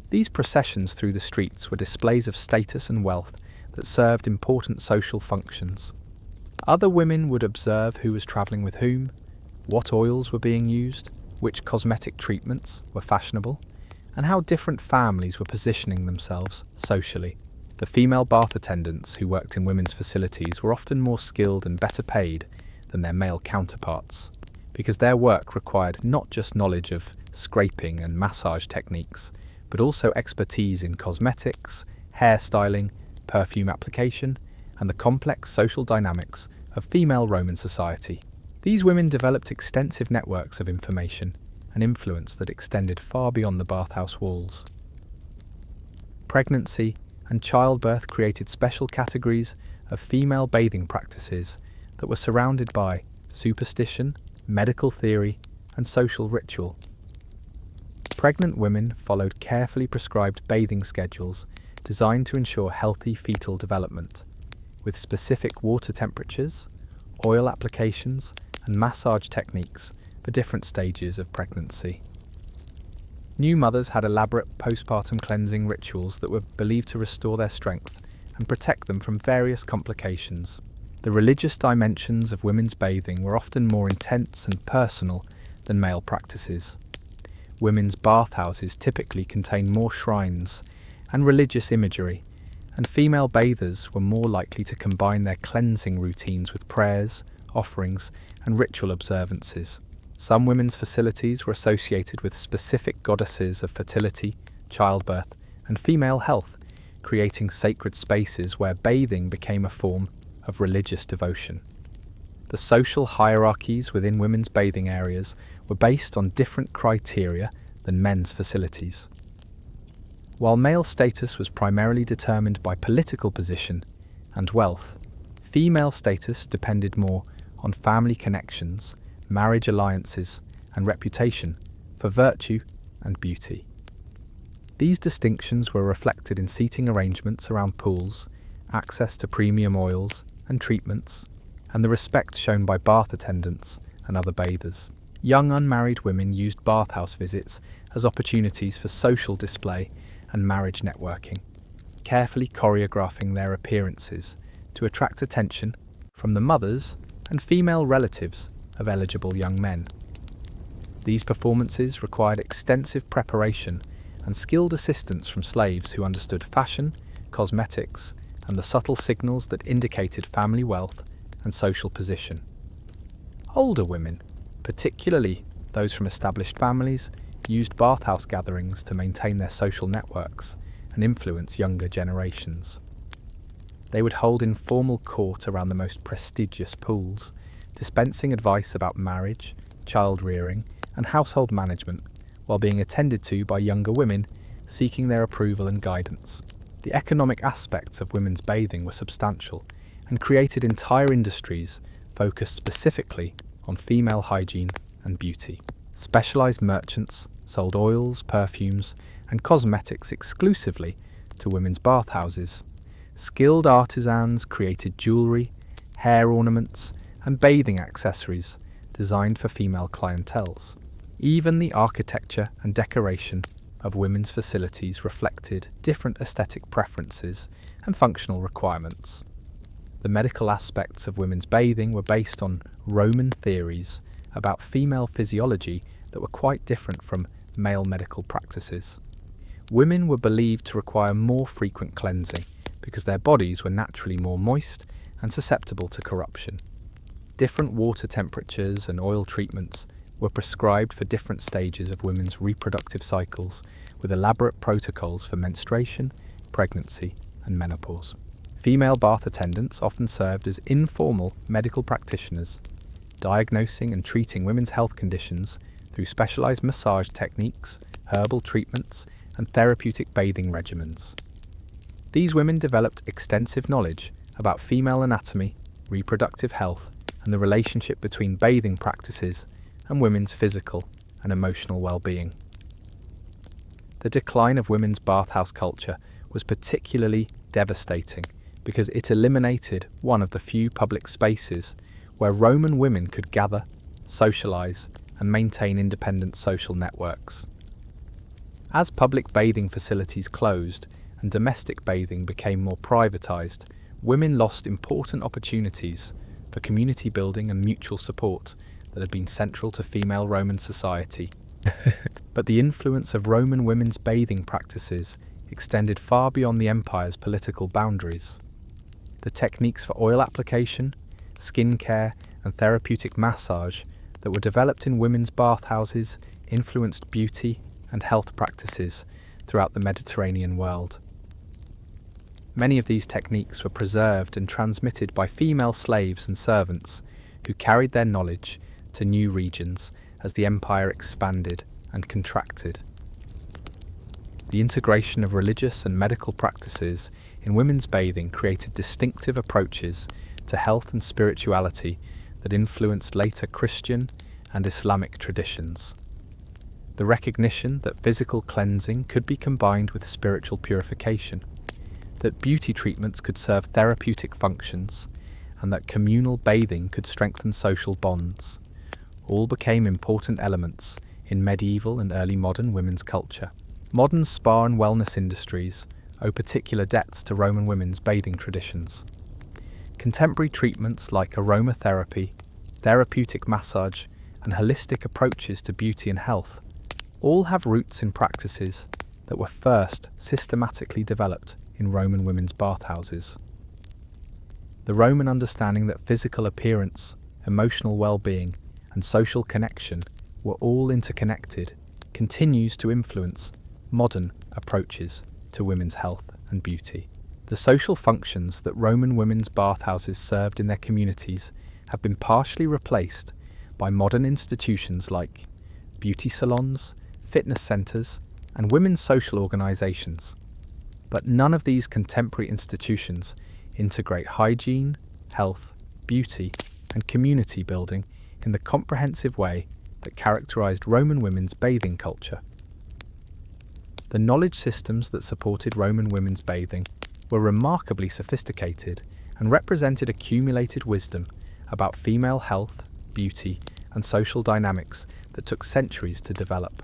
These processions through the streets were displays of status and wealth that served important social functions. Other women would observe who was traveling with whom, what oils were being used, which cosmetic treatments were fashionable, and how different families were positioning themselves socially. The female bath attendants who worked in women's facilities were often more skilled and better paid than their male counterparts, because their work required not just knowledge of scraping and massage techniques, but also expertise in cosmetics, hairstyling, perfume application, and the complex social dynamics of female Roman society. These women developed extensive networks of information and influence that extended far beyond the bathhouse walls. Pregnancy and childbirth created special categories of female bathing practices that were surrounded by superstition, medical theory, and social ritual. Pregnant women followed carefully prescribed bathing schedules designed to ensure healthy fetal development, with specific water temperatures, oil applications, and massage techniques for different stages of pregnancy. New mothers had elaborate postpartum cleansing rituals that were believed to restore their strength and protect them from various complications. The religious dimensions of women's bathing were often more intense and personal than male practices. Women's bathhouses typically contained more shrines and religious imagery, and female bathers were more likely to combine their cleansing routines with prayers, offerings, and ritual observances. Some women's facilities were associated with specific goddesses of fertility, childbirth, and female health, creating sacred spaces where bathing became a form of religious devotion. The social hierarchies within women's bathing areas were based on different criteria than men's facilities. While male status was primarily determined by political position and wealth, female status depended more on family connections, marriage alliances, and reputation for virtue and beauty. These distinctions were reflected in seating arrangements around pools, access to premium oils and treatments, and the respect shown by bath attendants and other bathers. Young unmarried women used bathhouse visits as opportunities for social display and marriage networking, carefully choreographing their appearances to attract attention from the mothers and female relatives of eligible young men. These performances required extensive preparation and skilled assistance from slaves who understood fashion, cosmetics, and the subtle signals that indicated family wealth and social position. Older women, particularly those from established families, used bathhouse gatherings to maintain their social networks and influence younger generations. They would hold informal court around the most prestigious pools, dispensing advice about marriage, child-rearing, and household management, while being attended to by younger women seeking their approval and guidance. The economic aspects of women's bathing were substantial and created entire industries focused specifically on female hygiene and beauty. Specialized merchants sold oils, perfumes, and cosmetics exclusively to women's bathhouses. Skilled artisans created jewelry, hair ornaments, and bathing accessories designed for female clienteles. Even the architecture and decoration of women's facilities reflected different aesthetic preferences and functional requirements. The medical aspects of women's bathing were based on Roman theories about female physiology that were quite different from male medical practices. Women were believed to require more frequent cleansing because their bodies were naturally more moist and susceptible to corruption. Different water temperatures and oil treatments were prescribed for different stages of women's reproductive cycles, with elaborate protocols for menstruation, pregnancy, and menopause. Female bath attendants often served as informal medical practitioners, diagnosing and treating women's health conditions through specialized massage techniques, herbal treatments, and therapeutic bathing regimens. These women developed extensive knowledge about female anatomy, reproductive health, and the relationship between bathing practices and women's physical and emotional well-being. The decline of women's bathhouse culture was particularly devastating because it eliminated one of the few public spaces where Roman women could gather, socialize, and maintain independent social networks. As public bathing facilities closed and domestic bathing became more privatized, women lost important opportunities for community building and mutual support that had been central to female Roman society. But the influence of Roman women's bathing practices extended far beyond the empire's political boundaries. The techniques for oil application, skin care, and therapeutic massage that were developed in women's bathhouses influenced beauty and health practices throughout the Mediterranean world. Many of these techniques were preserved and transmitted by female slaves and servants who carried their knowledge to new regions as the empire expanded and contracted. The integration of religious and medical practices in women's bathing created distinctive approaches to health and spirituality that influenced later Christian and Islamic traditions. The recognition that physical cleansing could be combined with spiritual purification, that beauty treatments could serve therapeutic functions, and that communal bathing could strengthen social bonds, all became important elements in medieval and early modern women's culture. Modern spa and wellness industries owe particular debts to Roman women's bathing traditions. Contemporary treatments like aromatherapy, therapeutic massage, and holistic approaches to beauty and health all have roots in practices that were first systematically developed in Roman women's bathhouses. The Roman understanding that physical appearance, emotional well-being, and social connection were all interconnected continues to influence modern approaches to women's health and beauty. The social functions that Roman women's bathhouses served in their communities have been partially replaced by modern institutions like beauty salons, fitness centres, and women's social organisations. But none of these contemporary institutions integrate hygiene, health, beauty, and community building in the comprehensive way that characterised Roman women's bathing culture. The knowledge systems that supported Roman women's bathing were remarkably sophisticated and represented accumulated wisdom about female health, beauty, and social dynamics that took centuries to develop.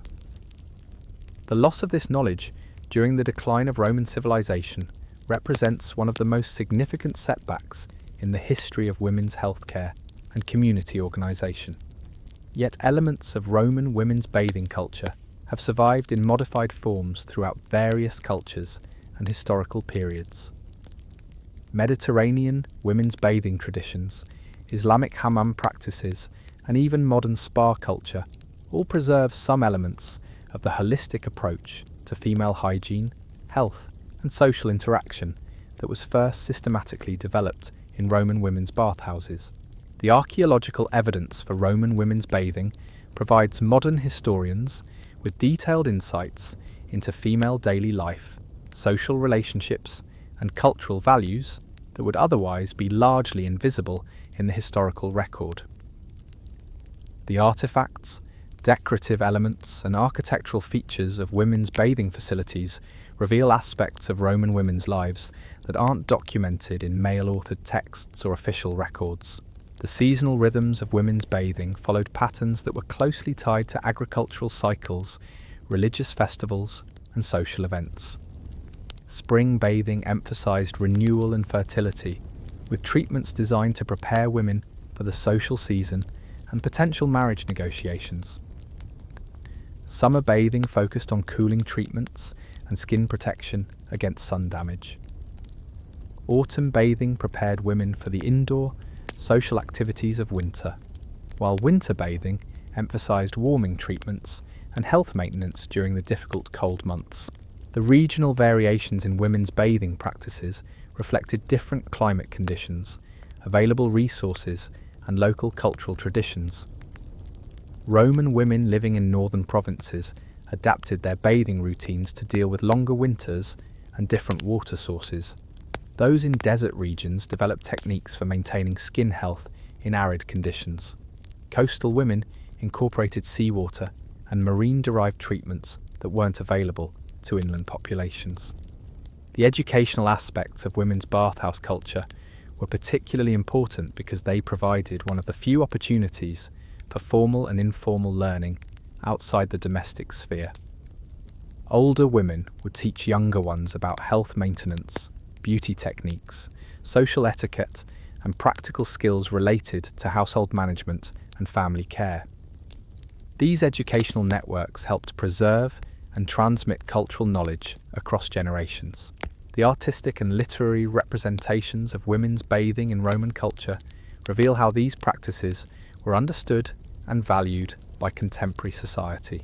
The loss of this knowledge during the decline of Roman civilization represents one of the most significant setbacks in the history of women's healthcare and community organisation. Yet elements of Roman women's bathing culture have survived in modified forms throughout various cultures and historical periods. Mediterranean women's bathing traditions, Islamic hammam practices, and even modern spa culture all preserve some elements of the holistic approach to female hygiene, health, and social interaction that was first systematically developed in Roman women's bathhouses. The archaeological evidence for Roman women's bathing provides modern historians with detailed insights into female daily life, social relationships, and cultural values that would otherwise be largely invisible in the historical record. The artifacts, decorative elements, and architectural features of women's bathing facilities reveal aspects of Roman women's lives that aren't documented in male-authored texts or official records. The seasonal rhythms of women's bathing followed patterns that were closely tied to agricultural cycles, religious festivals, and social events. Spring bathing emphasized renewal and fertility, with treatments designed to prepare women for the social season and potential marriage negotiations. Summer bathing focused on cooling treatments and skin protection against sun damage. Autumn bathing prepared women for the indoor, social activities of winter, while winter bathing emphasised warming treatments and health maintenance during the difficult cold months. The regional variations in women's bathing practices reflected different climate conditions, available resources, and local cultural traditions. Roman women living in northern provinces adapted their bathing routines to deal with longer winters and different water sources. Those in desert regions developed techniques for maintaining skin health in arid conditions. Coastal women incorporated seawater and marine-derived treatments that weren't available to inland populations. The educational aspects of women's bathhouse culture were particularly important because they provided one of the few opportunities for formal and informal learning outside the domestic sphere. Older women would teach younger ones about health maintenance, beauty techniques, social etiquette, and practical skills related to household management and family care. These educational networks helped preserve and transmit cultural knowledge across generations. The artistic and literary representations of women's bathing in Roman culture reveal how these practices were understood and valued by contemporary society.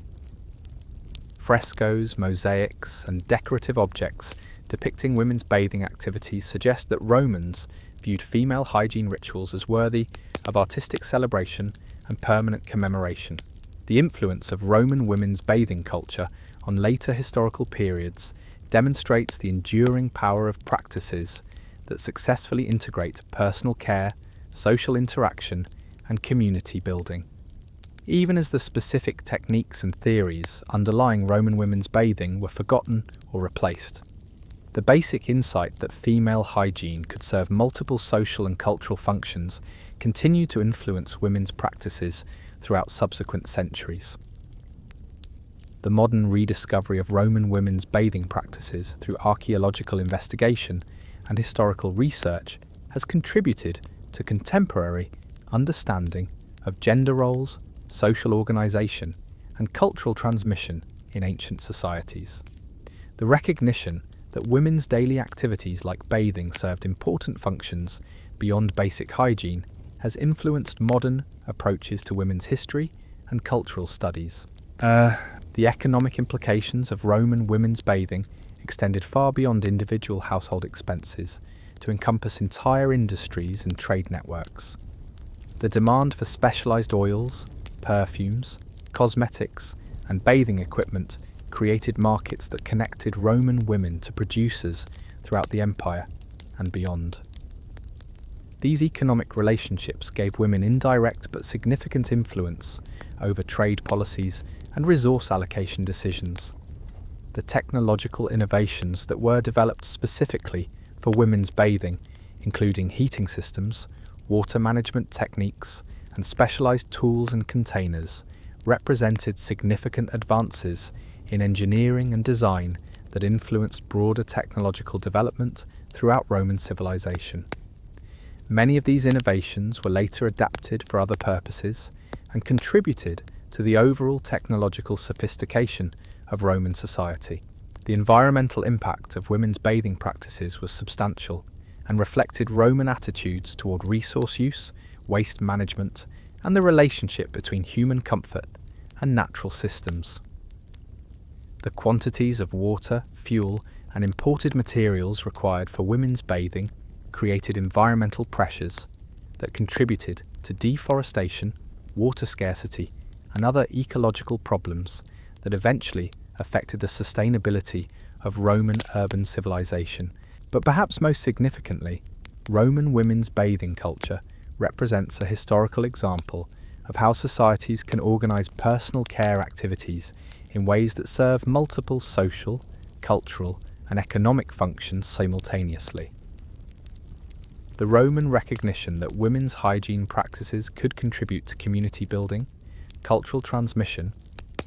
Frescoes, mosaics, and decorative objects depicting women's bathing activities suggest that Romans viewed female hygiene rituals as worthy of artistic celebration and permanent commemoration. The influence of Roman women's bathing culture on later historical periods demonstrates the enduring power of practices that successfully integrate personal care, social interaction, and community building. Even as the specific techniques and theories underlying Roman women's bathing were forgotten or replaced, the basic insight that female hygiene could serve multiple social and cultural functions continued to influence women's practices throughout subsequent centuries. The modern rediscovery of Roman women's bathing practices through archaeological investigation and historical research has contributed to contemporary understanding of gender roles, social organisation, and cultural transmission in ancient societies. The recognition that women's daily activities like bathing served important functions beyond basic hygiene has influenced modern approaches to women's history and cultural studies. The economic implications of Roman women's bathing extended far beyond individual household expenses to encompass entire industries and trade networks. The demand for specialised oils, perfumes, cosmetics, and bathing equipment created markets that connected Roman women to producers throughout the empire and beyond. These economic relationships gave women indirect but significant influence over trade policies and resource allocation decisions. The technological innovations that were developed specifically for women's bathing, including heating systems, water management techniques, and specialised tools and containers, represented significant advances in engineering and design that influenced broader technological development throughout Roman civilization. Many of these innovations were later adapted for other purposes and contributed to the overall technological sophistication of Roman society. The environmental impact of women's bathing practices was substantial and reflected Roman attitudes toward resource use, waste management, and the relationship between human comfort and natural systems. The quantities of water, fuel, and imported materials required for women's bathing created environmental pressures that contributed to deforestation, water scarcity, and other ecological problems that eventually affected the sustainability of Roman urban civilization. But perhaps most significantly, Roman women's bathing culture represents a historical example of how societies can organize personal care activities in ways that serve multiple social, cultural, and economic functions simultaneously. The Roman recognition that women's hygiene practices could contribute to community building, cultural transmission,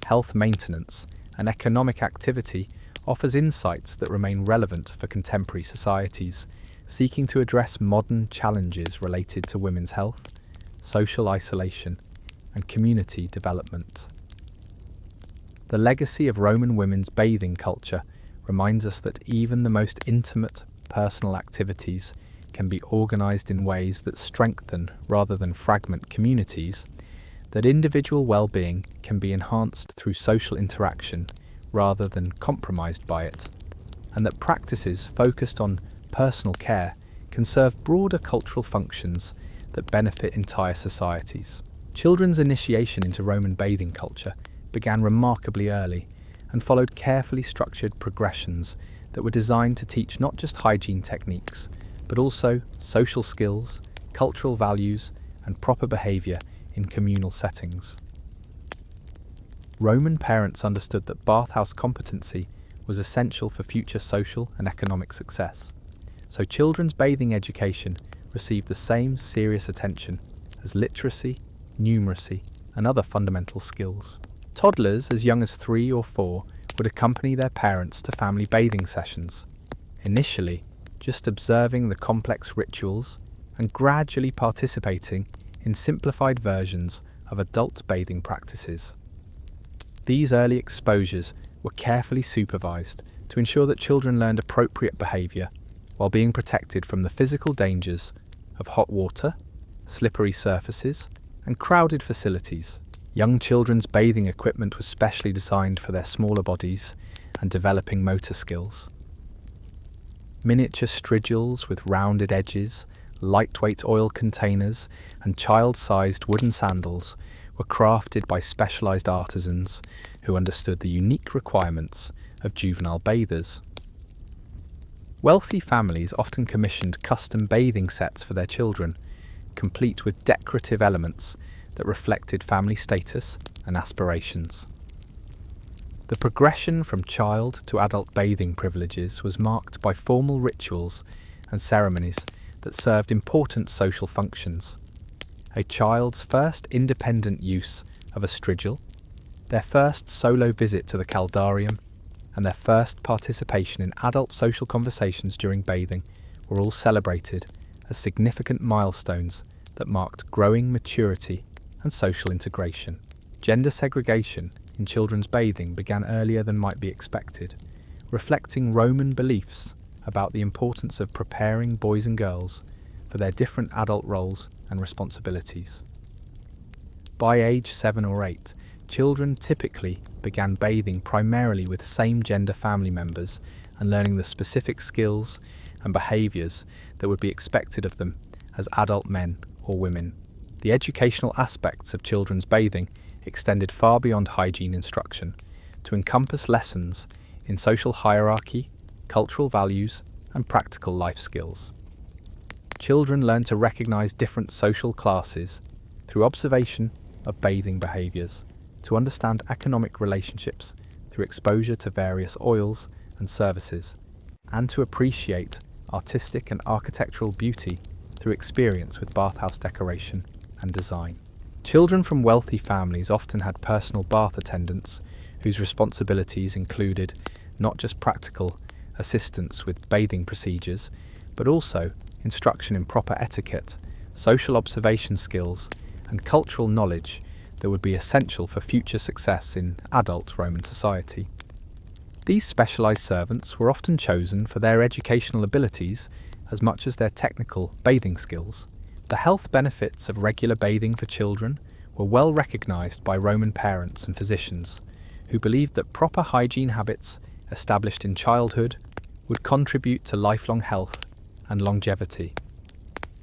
health maintenance, and economic activity offers insights that remain relevant for contemporary societies, seeking to address modern challenges related to women's health, social isolation, and community development. The legacy of Roman women's bathing culture reminds us that even the most intimate personal activities can be organised in ways that strengthen rather than fragment communities, that individual well-being can be enhanced through social interaction rather than compromised by it, and that practices focused on personal care can serve broader cultural functions that benefit entire societies. Children's initiation into Roman bathing culture began remarkably early and followed carefully structured progressions that were designed to teach not just hygiene techniques, but also social skills, cultural values, and proper behaviour in communal settings. Roman parents understood that bathhouse competency was essential for future social and economic success, so children's bathing education received the same serious attention as literacy, numeracy, and other fundamental skills. Toddlers as young as 3 or 4 would accompany their parents to family bathing sessions, initially just observing the complex rituals and gradually participating in simplified versions of adult bathing practices. These early exposures were carefully supervised to ensure that children learned appropriate behaviour while being protected from the physical dangers of hot water, slippery surfaces, and crowded facilities. Young children's bathing equipment was specially designed for their smaller bodies and developing motor skills. Miniature stridules with rounded edges, lightweight oil containers, and child-sized wooden sandals were crafted by specialised artisans who understood the unique requirements of juvenile bathers. Wealthy families often commissioned custom bathing sets for their children, complete with decorative elements that reflected family status and aspirations. The progression from child to adult bathing privileges was marked by formal rituals and ceremonies that served important social functions. A child's first independent use of a stridule, their first solo visit to the caldarium, and their first participation in adult social conversations during bathing were all celebrated as significant milestones that marked growing maturity and social integration. Gender segregation in children's bathing began earlier than might be expected, reflecting Roman beliefs about the importance of preparing boys and girls for their different adult roles and responsibilities. By age 7 or 8, children typically began bathing primarily with same-gender family members and learning the specific skills and behaviours that would be expected of them as adult men or women. The educational aspects of children's bathing extended far beyond hygiene instruction to encompass lessons in social hierarchy, cultural values, and practical life skills. Children learn to recognise different social classes through observation of bathing behaviours, to understand economic relationships through exposure to various oils and services, and to appreciate artistic and architectural beauty through experience with bathhouse decoration and design. Children from wealthy families often had personal bath attendants whose responsibilities included not just practical assistance with bathing procedures, but also instruction in proper etiquette, social observation skills, and cultural knowledge that would be essential for future success in adult Roman society. These specialised servants were often chosen for their educational abilities as much as their technical bathing skills. The health benefits of regular bathing for children were well recognised by Roman parents and physicians, who believed that proper hygiene habits established in childhood would contribute to lifelong health and longevity.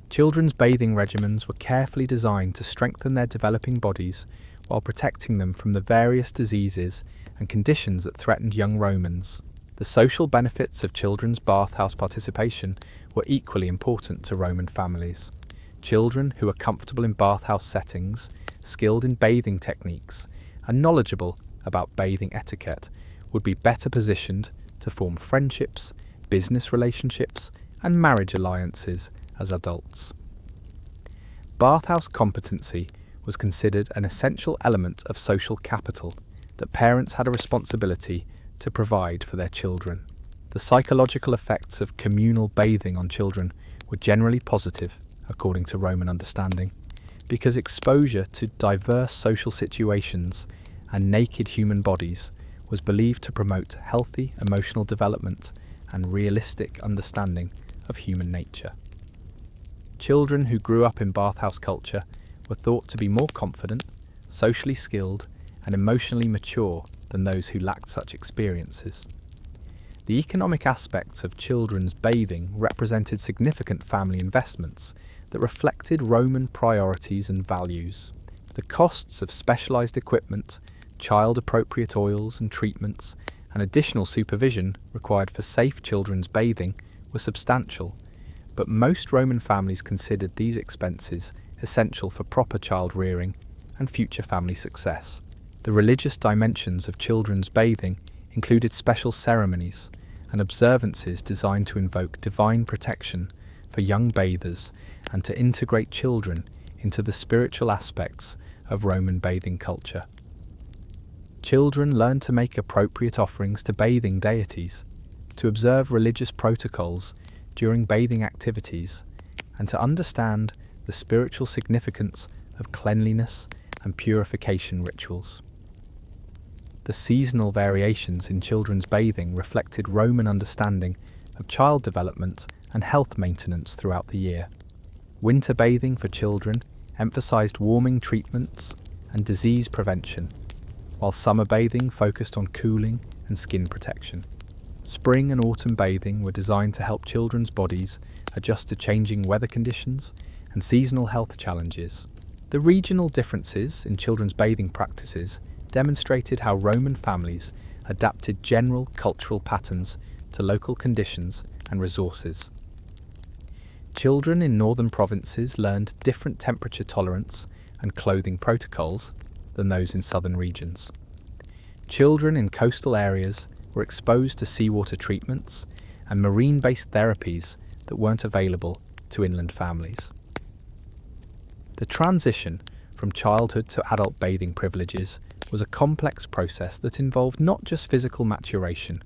Children's bathing regimens were carefully designed to strengthen their developing bodies while protecting them from the various diseases and conditions that threatened young Romans. The social benefits of children's bathhouse participation were equally important to Roman families. Children who were comfortable in bathhouse settings, skilled in bathing techniques, and knowledgeable about bathing etiquette would be better positioned to form friendships, business relationships, and marriage alliances as adults. Bathhouse competency was considered an essential element of social capital that parents had a responsibility to provide for their children. The psychological effects of communal bathing on children were generally positive, according to Roman understanding, because exposure to diverse social situations and naked human bodies was believed to promote healthy emotional development and realistic understanding of human nature. Children who grew up in bathhouse culture were thought to be more confident, socially skilled, and emotionally mature than those who lacked such experiences. The economic aspects of children's bathing represented significant family investments that reflected Roman priorities and values. The costs of specialized equipment, child-appropriate oils and treatments, and additional supervision required for safe children's bathing were substantial, but most Roman families considered these expenses essential for proper child rearing and future family success. The religious dimensions of children's bathing included special ceremonies and observances designed to invoke divine protection for young bathers and to integrate children into the spiritual aspects of Roman bathing culture. Children learned to make appropriate offerings to bathing deities, to observe religious protocols during bathing activities, and to understand the spiritual significance of cleanliness and purification rituals. The seasonal variations in children's bathing reflected Roman understanding of child development and health maintenance throughout the year. Winter bathing for children emphasized warming treatments and disease prevention, while summer bathing focused on cooling and skin protection. Spring and autumn bathing were designed to help children's bodies adjust to changing weather conditions and seasonal health challenges. The regional differences in children's bathing practices demonstrated how Roman families adapted general cultural patterns to local conditions and resources. Children in northern provinces learned different temperature tolerance and clothing protocols than those in southern regions. Children in coastal areas were exposed to seawater treatments and marine-based therapies that weren't available to inland families. The transition from childhood to adult bathing privileges was a complex process that involved not just physical maturation,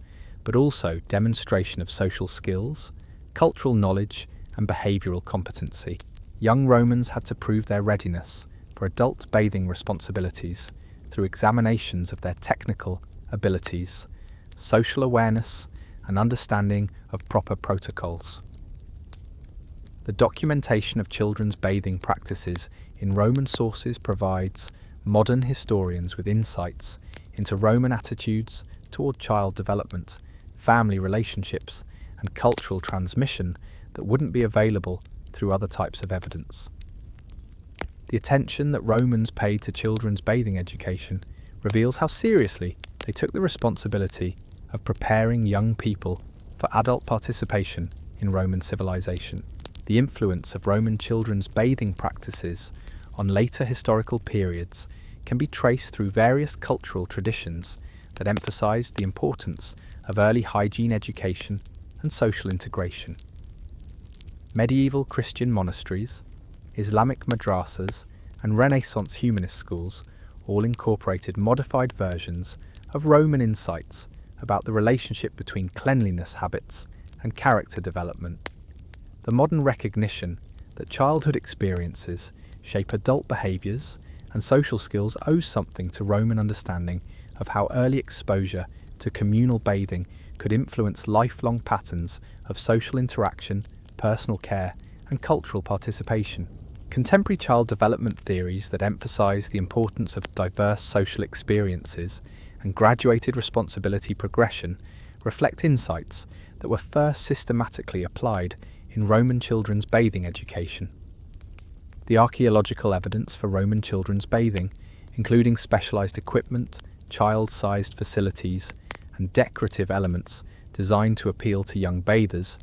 but also demonstration of social skills, cultural knowledge, and behavioural competency. Young Romans had to prove their readiness for adult bathing responsibilities through examinations of their technical abilities, social awareness, and understanding of proper protocols. The documentation of children's bathing practices in Roman sources provides modern historians with insights into Roman attitudes toward child development, family relationships, and cultural transmission that wouldn't be available through other types of evidence. The attention that Romans paid to children's bathing education reveals how seriously they took the responsibility of preparing young people for adult participation in Roman civilization. The influence of Roman children's bathing practices on later historical periods can be traced through various cultural traditions that emphasized the importance of early hygiene education and social integration. Medieval Christian monasteries, Islamic madrasas, and Renaissance humanist schools all incorporated modified versions of Roman insights about the relationship between cleanliness habits and character development. The modern recognition that childhood experiences shape adult behaviours and social skills owes something to Roman understanding of how early exposure to communal bathing could influence lifelong patterns of social interaction, personal care, and cultural participation. Contemporary child development theories that emphasise the importance of diverse social experiences and graduated responsibility progression reflect insights that were first systematically applied in Roman children's bathing education. The archaeological evidence for Roman children's bathing, including specialised equipment, child-sized facilities, and decorative elements designed to appeal to young bathers,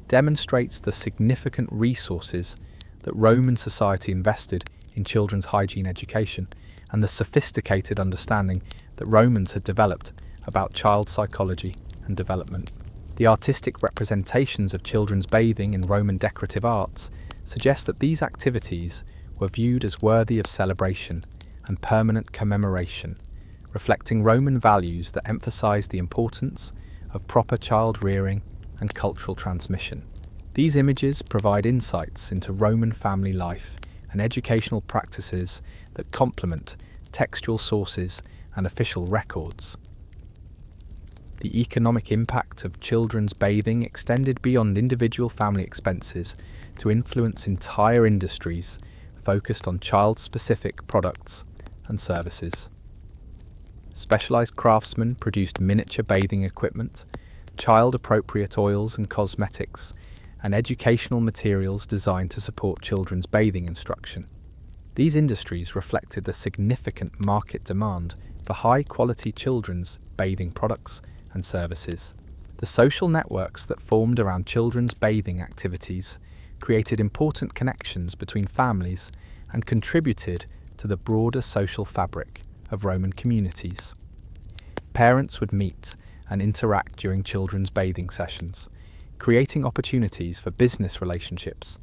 demonstrates the significant resources that Roman society invested in children's hygiene education and the sophisticated understanding that Romans had developed about child psychology and development. The artistic representations of children's bathing in Roman decorative arts suggest that these activities were viewed as worthy of celebration and permanent commemoration, reflecting Roman values that emphasized the importance of proper child rearing and cultural transmission. These images provide insights into Roman family life and educational practices that complement textual sources and official records. The economic impact of children's bathing extended beyond individual family expenses to influence entire industries focused on child-specific products and services. Specialized craftsmen produced miniature bathing equipment, child-appropriate oils and cosmetics, and educational materials designed to support children's bathing instruction. These industries reflected the significant market demand for high-quality children's bathing products and services. The social networks that formed around children's bathing activities created important connections between families and contributed to the broader social fabric of Roman communities. Parents would meet and interact during children's bathing sessions, creating opportunities for business relationships,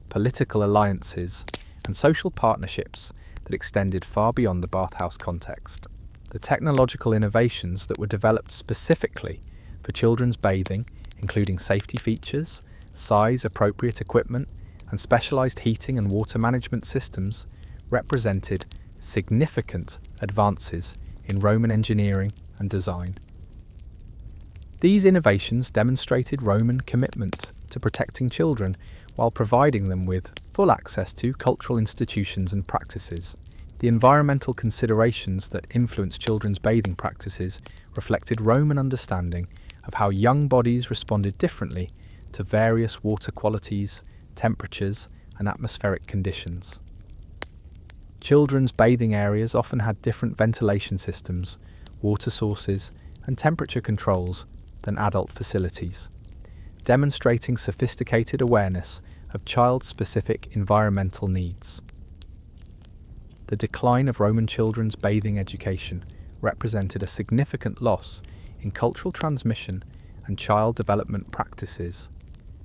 political alliances, and social partnerships that extended far beyond the bathhouse context. The technological innovations that were developed specifically for children's bathing, including safety features, size-appropriate equipment, and specialized heating and water management systems, represented significant advances in Roman engineering and design. These innovations demonstrated Roman commitment to protecting children while providing them with full access to cultural institutions and practices. The environmental considerations that influenced children's bathing practices reflected Roman understanding of how young bodies responded differently to various water qualities, temperatures, and atmospheric conditions. Children's bathing areas often had different ventilation systems, water sources, and temperature controls than adult facilities, demonstrating sophisticated awareness of child-specific environmental needs. The decline of Roman children's bathing education represented a significant loss in cultural transmission and child development practices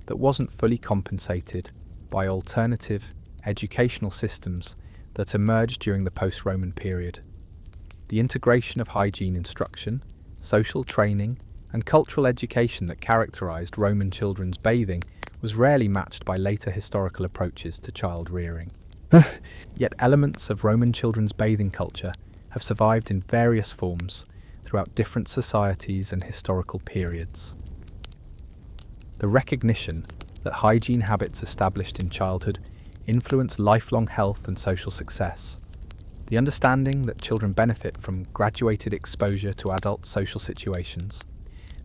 that wasn't fully compensated by alternative educational systems that emerged during the post-Roman period. The integration of hygiene instruction, social training, and cultural education that characterized Roman children's bathing was rarely matched by later historical approaches to child rearing. Yet elements of Roman children's bathing culture have survived in various forms throughout different societies and historical periods. The recognition that hygiene habits established in childhood influence lifelong health and social success. The understanding that children benefit from graduated exposure to adult social situations,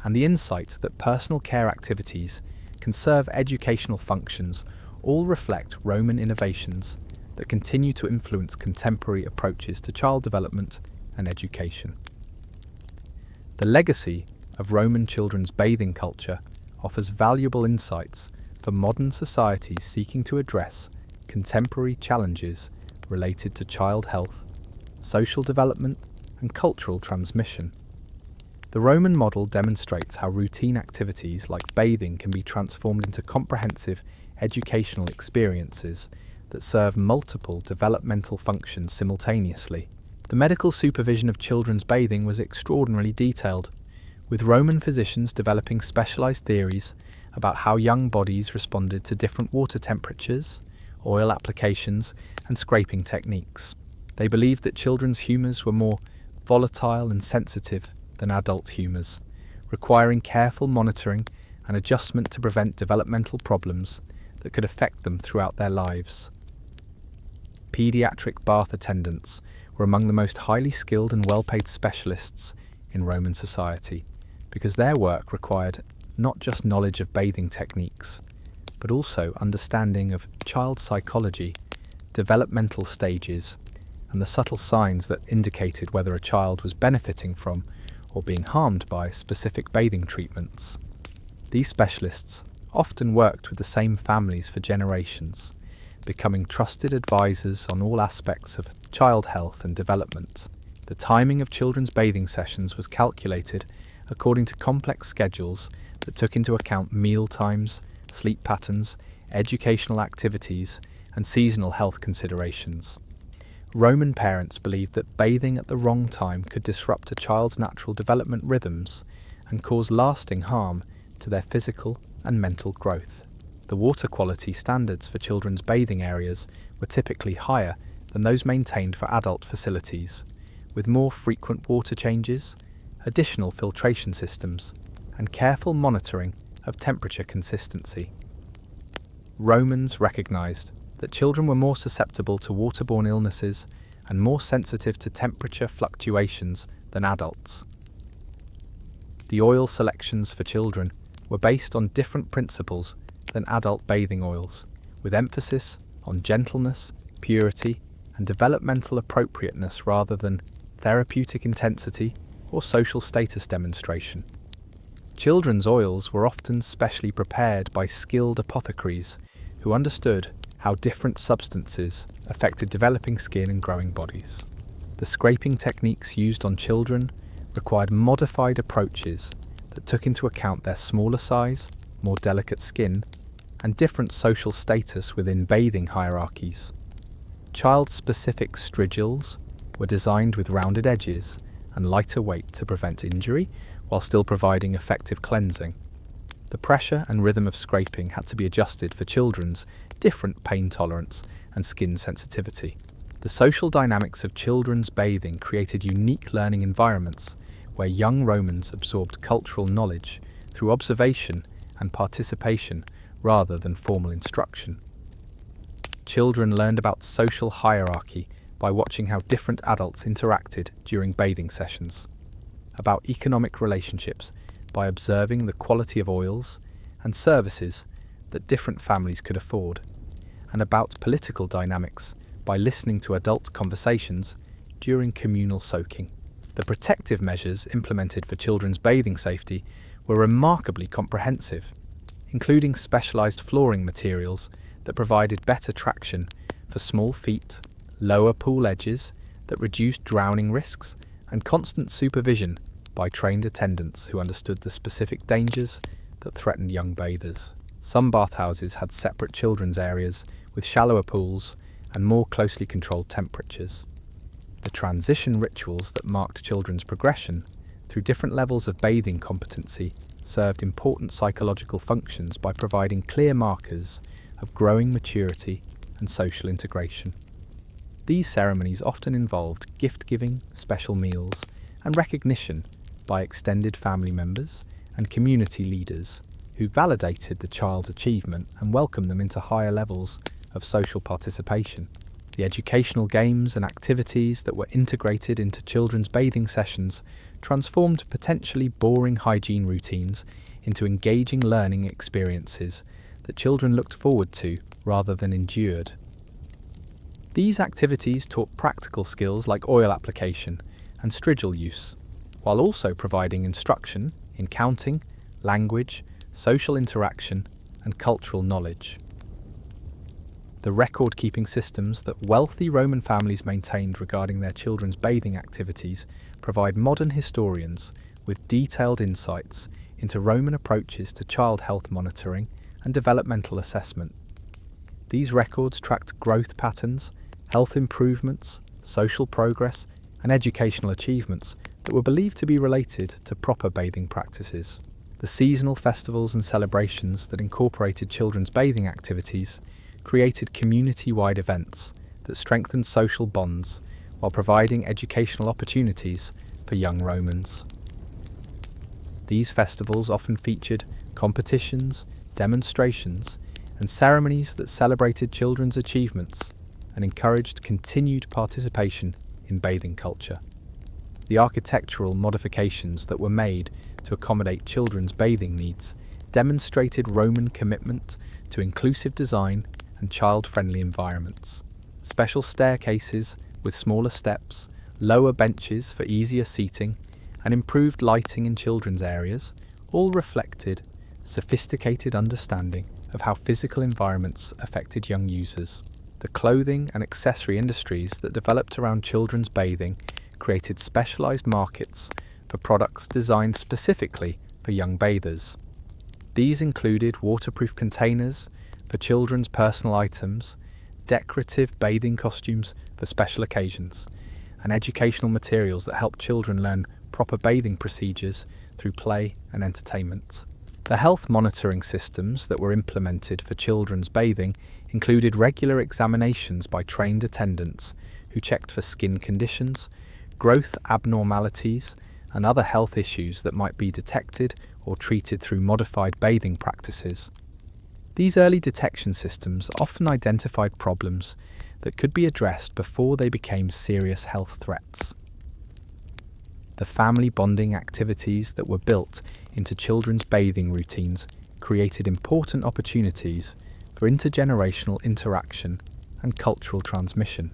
and the insight that personal care activities can serve educational functions all reflect Roman innovations that continue to influence contemporary approaches to child development and education. The legacy of Roman children's bathing culture offers valuable insights for modern societies seeking to address contemporary challenges related to child health, social development, and cultural transmission. The Roman model demonstrates how routine activities like bathing can be transformed into comprehensive educational experiences that serve multiple developmental functions simultaneously. The medical supervision of children's bathing was extraordinarily detailed, with Roman physicians developing specialized theories about how young bodies responded to different water temperatures, oil applications, and scraping techniques. They believed that children's humours were more volatile and sensitive than adult humours, requiring careful monitoring and adjustment to prevent developmental problems that could affect them throughout their lives. Pediatric bath attendants were among the most highly skilled and well-paid specialists in Roman society, because their work required not just knowledge of bathing techniques, but also understanding of child psychology, developmental stages, and the subtle signs that indicated whether a child was benefiting from or being harmed by specific bathing treatments. These specialists often worked with the same families for generations, becoming trusted advisors on all aspects of child health and development. The timing of children's bathing sessions was calculated according to complex schedules that took into account meal times, sleep patterns, educational activities, and seasonal health considerations. Roman parents believed that bathing at the wrong time could disrupt a child's natural development rhythms and cause lasting harm to their physical and mental growth. The water quality standards for children's bathing areas were typically higher than those maintained for adult facilities, with more frequent water changes, additional filtration systems, and careful monitoring of temperature consistency. Romans recognised that children were more susceptible to waterborne illnesses and more sensitive to temperature fluctuations than adults. The oil selections for children were based on different principles than adult bathing oils, with emphasis on gentleness, purity, and developmental appropriateness rather than therapeutic intensity or social status demonstration. Children's oils were often specially prepared by skilled apothecaries who understood how different substances affected developing skin and growing bodies. The scraping techniques used on children required modified approaches that took into account their smaller size, more delicate skin, and different social status within bathing hierarchies. Child-specific strigils were designed with rounded edges and lighter weight to prevent injury while still providing effective cleansing. The pressure and rhythm of scraping had to be adjusted for children's different pain tolerance and skin sensitivity. The social dynamics of children's bathing created unique learning environments where young Romans absorbed cultural knowledge through observation and participation rather than formal instruction. Children learned about social hierarchy by watching how different adults interacted during bathing sessions, about economic relationships by observing the quality of oils and services that different families could afford, and about political dynamics by listening to adult conversations during communal soaking. The protective measures implemented for children's bathing safety were remarkably comprehensive, including specialised flooring materials that provided better traction for small feet, lower pool edges that reduced drowning risks, and constant supervision by trained attendants who understood the specific dangers that threatened young bathers. Some bathhouses had separate children's areas with shallower pools and more closely controlled temperatures. The transition rituals that marked children's progression through different levels of bathing competency served important psychological functions by providing clear markers of growing maturity and social integration. These ceremonies often involved gift-giving, special meals, and recognition by extended family members and community leaders who validated the child's achievement and welcomed them into higher levels of social participation. The educational games and activities that were integrated into children's bathing sessions transformed potentially boring hygiene routines into engaging learning experiences that children looked forward to rather than endured. These activities taught practical skills like oil application and strigil use, while also providing instruction in counting, language, social interaction, and cultural knowledge. The record-keeping systems that wealthy Roman families maintained regarding their children's bathing activities provide modern historians with detailed insights into Roman approaches to child health monitoring and developmental assessment. These records tracked growth patterns, health improvements, social progress, and educational achievements that were believed to be related to proper bathing practices. The seasonal festivals and celebrations that incorporated children's bathing activities created community-wide events that strengthened social bonds while providing educational opportunities for young Romans. These festivals often featured competitions, demonstrations, and ceremonies that celebrated children's achievements and encouraged continued participation in bathing culture. The architectural modifications that were made to accommodate children's bathing needs demonstrated Roman commitment to inclusive design and child-friendly environments. Special staircases with smaller steps, lower benches for easier seating, and improved lighting in children's areas all reflected sophisticated understanding of how physical environments affected young users. The clothing and accessory industries that developed around children's bathing created specialized markets for products designed specifically for young bathers. These included waterproof containers for children's personal items, decorative bathing costumes for special occasions, and educational materials that helped children learn proper bathing procedures through play and entertainment. The health monitoring systems that were implemented for children's bathing included regular examinations by trained attendants who checked for skin conditions, growth abnormalities, and other health issues that might be detected or treated through modified bathing practices. These early detection systems often identified problems that could be addressed before they became serious health threats. The family bonding activities that were built into children's bathing routines created important opportunities for intergenerational interaction and cultural transmission.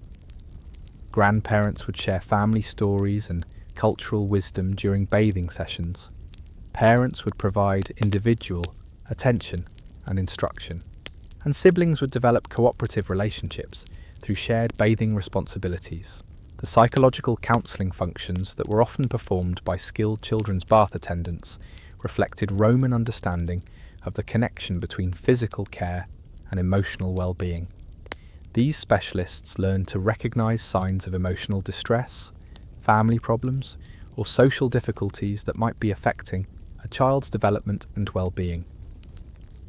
Grandparents would share family stories and cultural wisdom during bathing sessions. Parents would provide individual attention and instruction, and siblings would develop cooperative relationships through shared bathing responsibilities. The psychological counselling functions that were often performed by skilled children's bath attendants reflected Roman understanding of the connection between physical care and emotional well-being. These specialists learned to recognise signs of emotional distress, family problems, or social difficulties that might be affecting a child's development and well-being.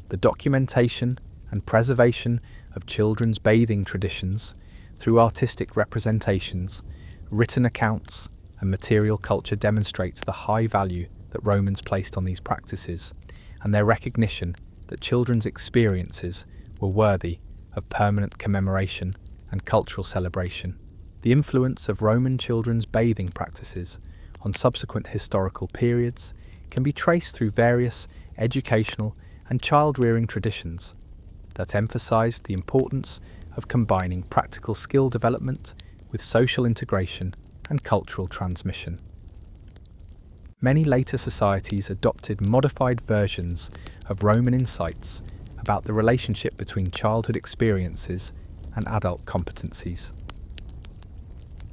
The documentation and preservation of children's bathing traditions through artistic representations, written accounts, and material culture demonstrates the high value that Romans placed on these practices and their recognition that children's experiences were worthy of permanent commemoration and cultural celebration. The influence of Roman children's bathing practices on subsequent historical periods can be traced through various educational and child-rearing traditions that emphasized the importance of combining practical skill development with social integration and cultural transmission. Many later societies adopted modified versions of Roman insights about the relationship between childhood experiences and adult competencies.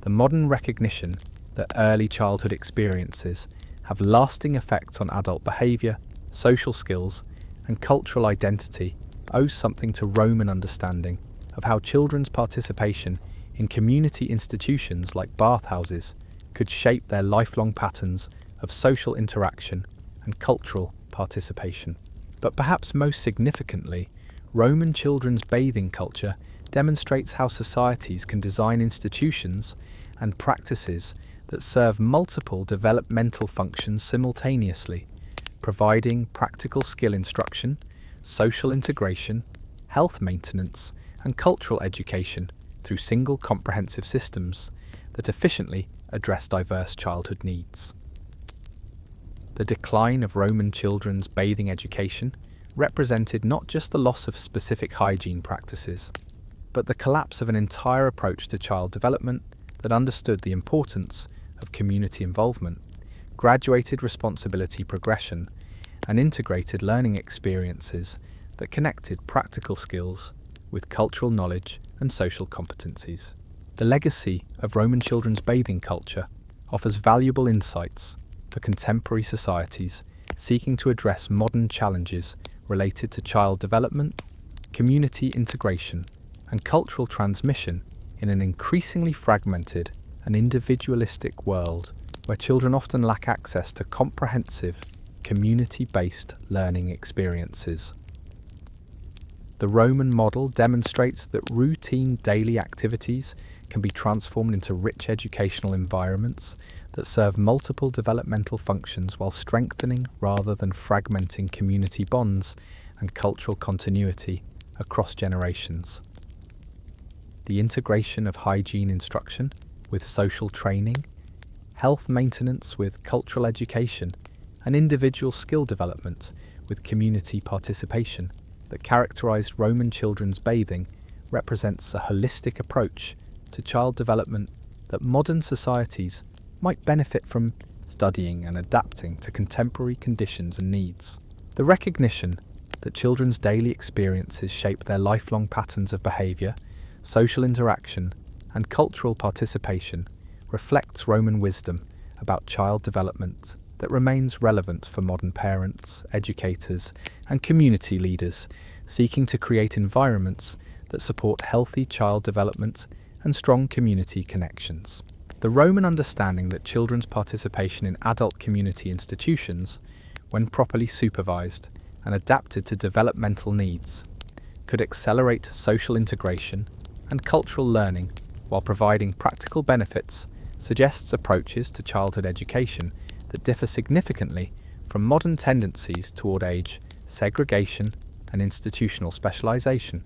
The modern recognition that early childhood experiences have lasting effects on adult behaviour, social skills, and cultural identity owes something to Roman understanding of how children's participation in community institutions like bathhouses could shape their lifelong patterns of social interaction and cultural participation. But perhaps most significantly, Roman children's bathing culture demonstrates how societies can design institutions and practices that serve multiple developmental functions simultaneously, providing practical skill instruction, social integration, health maintenance, and cultural education through single comprehensive systems that efficiently address diverse childhood needs. The decline of Roman children's bathing education represented not just the loss of specific hygiene practices, but the collapse of an entire approach to child development that understood the importance of community involvement, graduated responsibility progression, and integrated learning experiences that connected practical skills with cultural knowledge and social competencies. The legacy of Roman children's bathing culture offers valuable insights for contemporary societies seeking to address modern challenges related to child development, community integration, and cultural transmission in an increasingly fragmented and individualistic world where children often lack access to comprehensive, community-based learning experiences. The Roman model demonstrates that routine daily activities can be transformed into rich educational environments that serve multiple developmental functions while strengthening rather than fragmenting community bonds and cultural continuity across generations. The integration of hygiene instruction with social training, health maintenance with cultural education, and individual skill development with community participation that characterized Roman children's bathing represents a holistic approach to child development that modern societies might benefit from studying and adapting to contemporary conditions and needs. The recognition that children's daily experiences shape their lifelong patterns of behaviour, social interaction, and cultural participation reflects Roman wisdom about child development that remains relevant for modern parents, educators, and community leaders seeking to create environments that support healthy child development and strong community connections. The Roman understanding that children's participation in adult community institutions, when properly supervised and adapted to developmental needs, could accelerate social integration and cultural learning while providing practical benefits, suggests approaches to childhood education that differ significantly from modern tendencies toward age, segregation, and institutional specialization.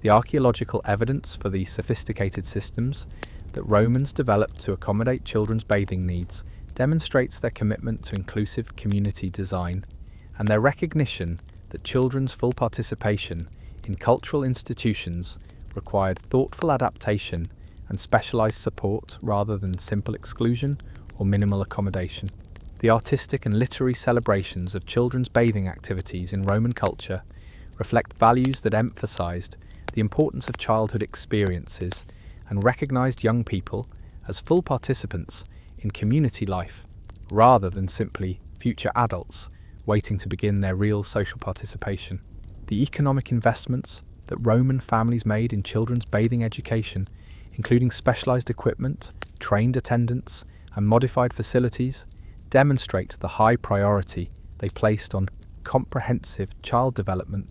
The archaeological evidence for these sophisticated systems that Romans developed to accommodate children's bathing needs demonstrates their commitment to inclusive community design and their recognition that children's full participation in cultural institutions required thoughtful adaptation and specialized support rather than simple exclusion or minimal accommodation. The artistic and literary celebrations of children's bathing activities in Roman culture reflect values that emphasized the importance of childhood experiences and recognized young people as full participants in community life, rather than simply future adults waiting to begin their real social participation. The economic investments that Roman families made in children's bathing education, including specialized equipment, trained attendants, and modified facilities, demonstrate the high priority they placed on comprehensive child development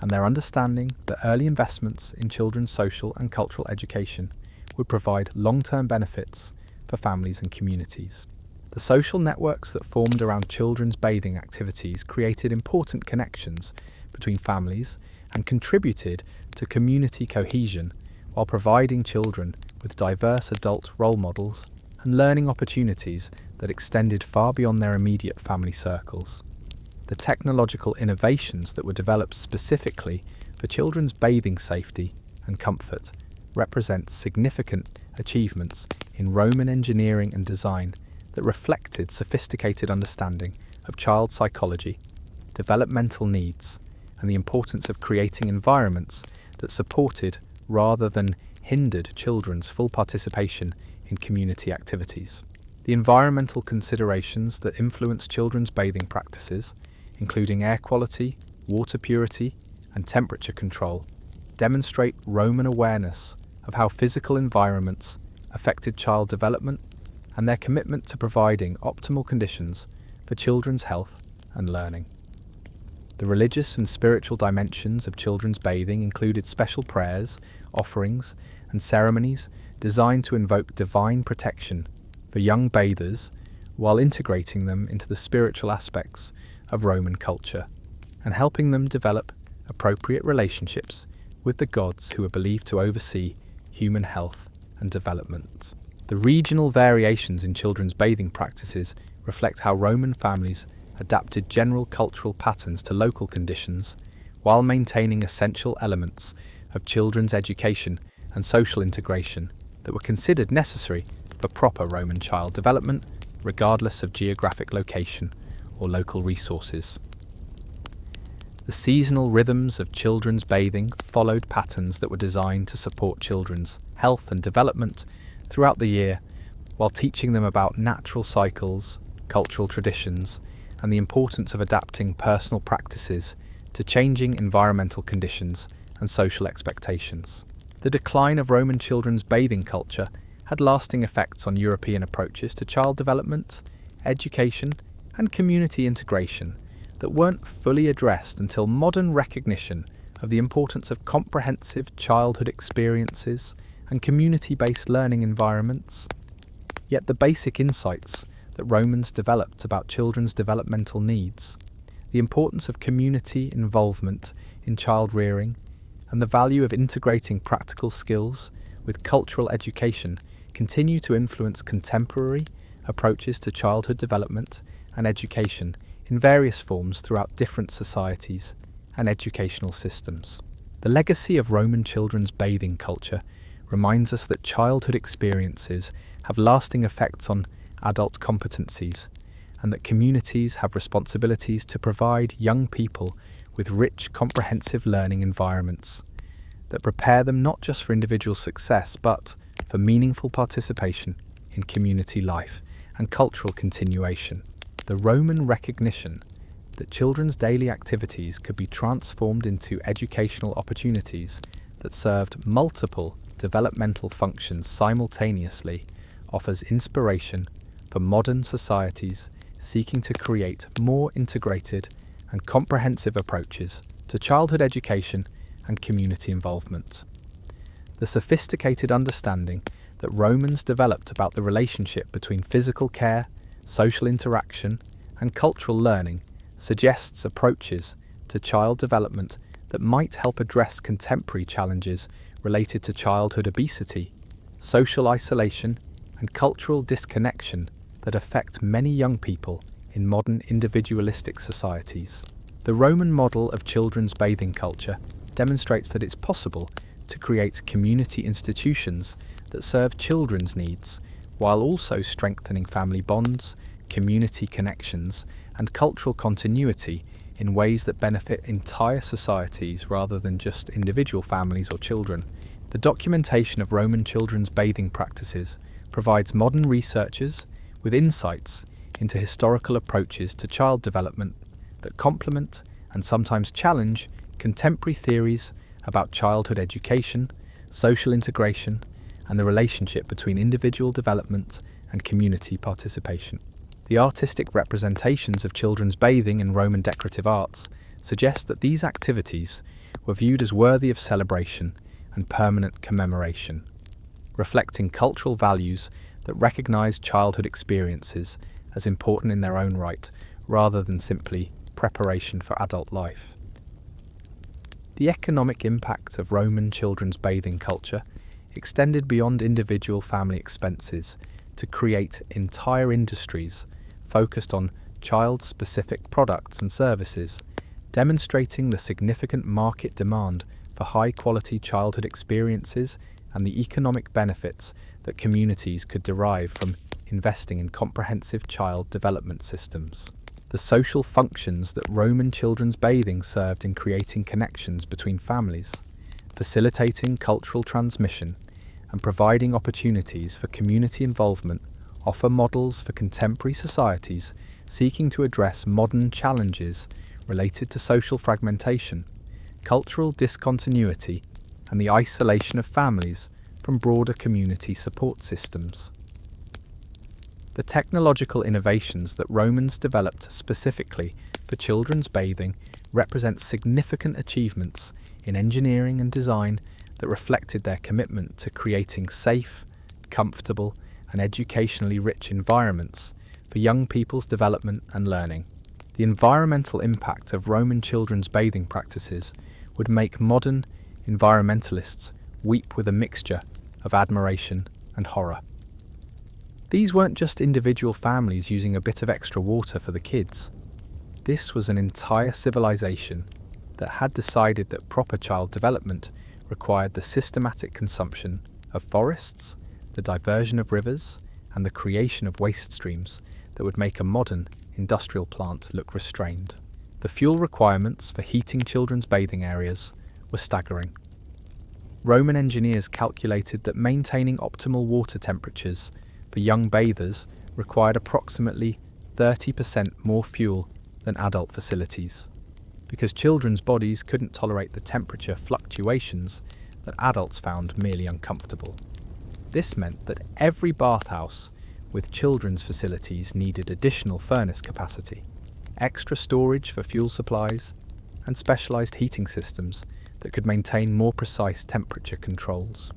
and their understanding that early investments in children's social and cultural education would provide long-term benefits for families and communities. The social networks that formed around children's bathing activities created important connections between families and contributed to community cohesion while providing children with diverse adult role models and learning opportunities that extended far beyond their immediate family circles. The technological innovations that were developed specifically for children's bathing safety and comfort represent significant achievements in Roman engineering and design that reflected sophisticated understanding of child psychology, developmental needs, and the importance of creating environments that supported rather than hindered children's full participation in community activities. The environmental considerations that influence children's bathing practices, including air quality, water purity, and temperature control, demonstrate Roman awareness of how physical environments affected child development and their commitment to providing optimal conditions for children's health and learning. The religious and spiritual dimensions of children's bathing included special prayers, offerings, and ceremonies designed to invoke divine protection for young bathers while integrating them into the spiritual aspects of Roman culture and helping them develop appropriate relationships with the gods who are believed to oversee human health and development. The regional variations in children's bathing practices reflect how Roman families adapted general cultural patterns to local conditions while maintaining essential elements of children's education and social integration that were considered necessary for proper Roman child development, regardless of geographic location or local resources. The seasonal rhythms of children's bathing followed patterns that were designed to support children's health and development throughout the year, while teaching them about natural cycles, cultural traditions, and the importance of adapting personal practices to changing environmental conditions and social expectations. The decline of Roman children's bathing culture had lasting effects on European approaches to child development, education, and community integration that weren't fully addressed until modern recognition of the importance of comprehensive childhood experiences and community-based learning environments. Yet the basic insights that Romans developed about children's developmental needs, the importance of community involvement in child rearing, and the value of integrating practical skills with cultural education continue to influence contemporary approaches to childhood development and education in various forms throughout different societies and educational systems. The legacy of Roman children's bathing culture reminds us that childhood experiences have lasting effects on adult competencies, and that communities have responsibilities to provide young people with rich, comprehensive learning environments that prepare them not just for individual success, but for meaningful participation in community life and cultural continuation. The Roman recognition that children's daily activities could be transformed into educational opportunities that served multiple developmental functions simultaneously offers inspiration for modern societies seeking to create more integrated and comprehensive approaches to childhood education and community involvement. The sophisticated understanding that Romans developed about the relationship between physical care, social interaction, and cultural learning suggests approaches to child development that might help address contemporary challenges related to childhood obesity, social isolation, and cultural disconnection that affect many young people in modern individualistic societies. The Roman model of children's bathing culture demonstrates that it's possible to create community institutions that serve children's needs while also strengthening family bonds, community connections, and cultural continuity in ways that benefit entire societies rather than just individual families or children. The documentation of Roman children's bathing practices provides modern researchers with insights into historical approaches to child development that complement and sometimes challenge contemporary theories about childhood education, social integration, and the relationship between individual development and community participation. The artistic representations of children's bathing in Roman decorative arts suggest that these activities were viewed as worthy of celebration and permanent commemoration, reflecting cultural values that recognize childhood experiences as important in their own right, rather than simply preparation for adult life. The economic impact of Roman children's bathing culture extended beyond individual family expenses to create entire industries focused on child-specific products and services, demonstrating the significant market demand for high-quality childhood experiences and the economic benefits that communities could derive from investing in comprehensive child development systems. The social functions that Roman children's bathing served in creating connections between families, facilitating cultural transmission, and providing opportunities for community involvement offer models for contemporary societies seeking to address modern challenges related to social fragmentation, cultural discontinuity, and the isolation of families from broader community support systems. The technological innovations that Romans developed specifically for children's bathing represent significant achievements in engineering and design that reflected their commitment to creating safe, comfortable, and educationally rich environments for young people's development and learning. The environmental impact of Roman children's bathing practices would make modern environmentalists weep with a mixture of admiration and horror. These weren't just individual families using a bit of extra water for the kids. This was an entire civilization that had decided that proper child development required the systematic consumption of forests, the diversion of rivers, and the creation of waste streams that would make a modern industrial plant look restrained. The fuel requirements for heating children's bathing areas were staggering. Roman engineers calculated that maintaining optimal water temperatures for young bathers required approximately 30% more fuel than adult facilities, because children's bodies couldn't tolerate the temperature fluctuations that adults found merely uncomfortable. This meant that every bathhouse with children's facilities needed additional furnace capacity, extra storage for fuel supplies, and specialized heating systems that could maintain more precise temperature controls.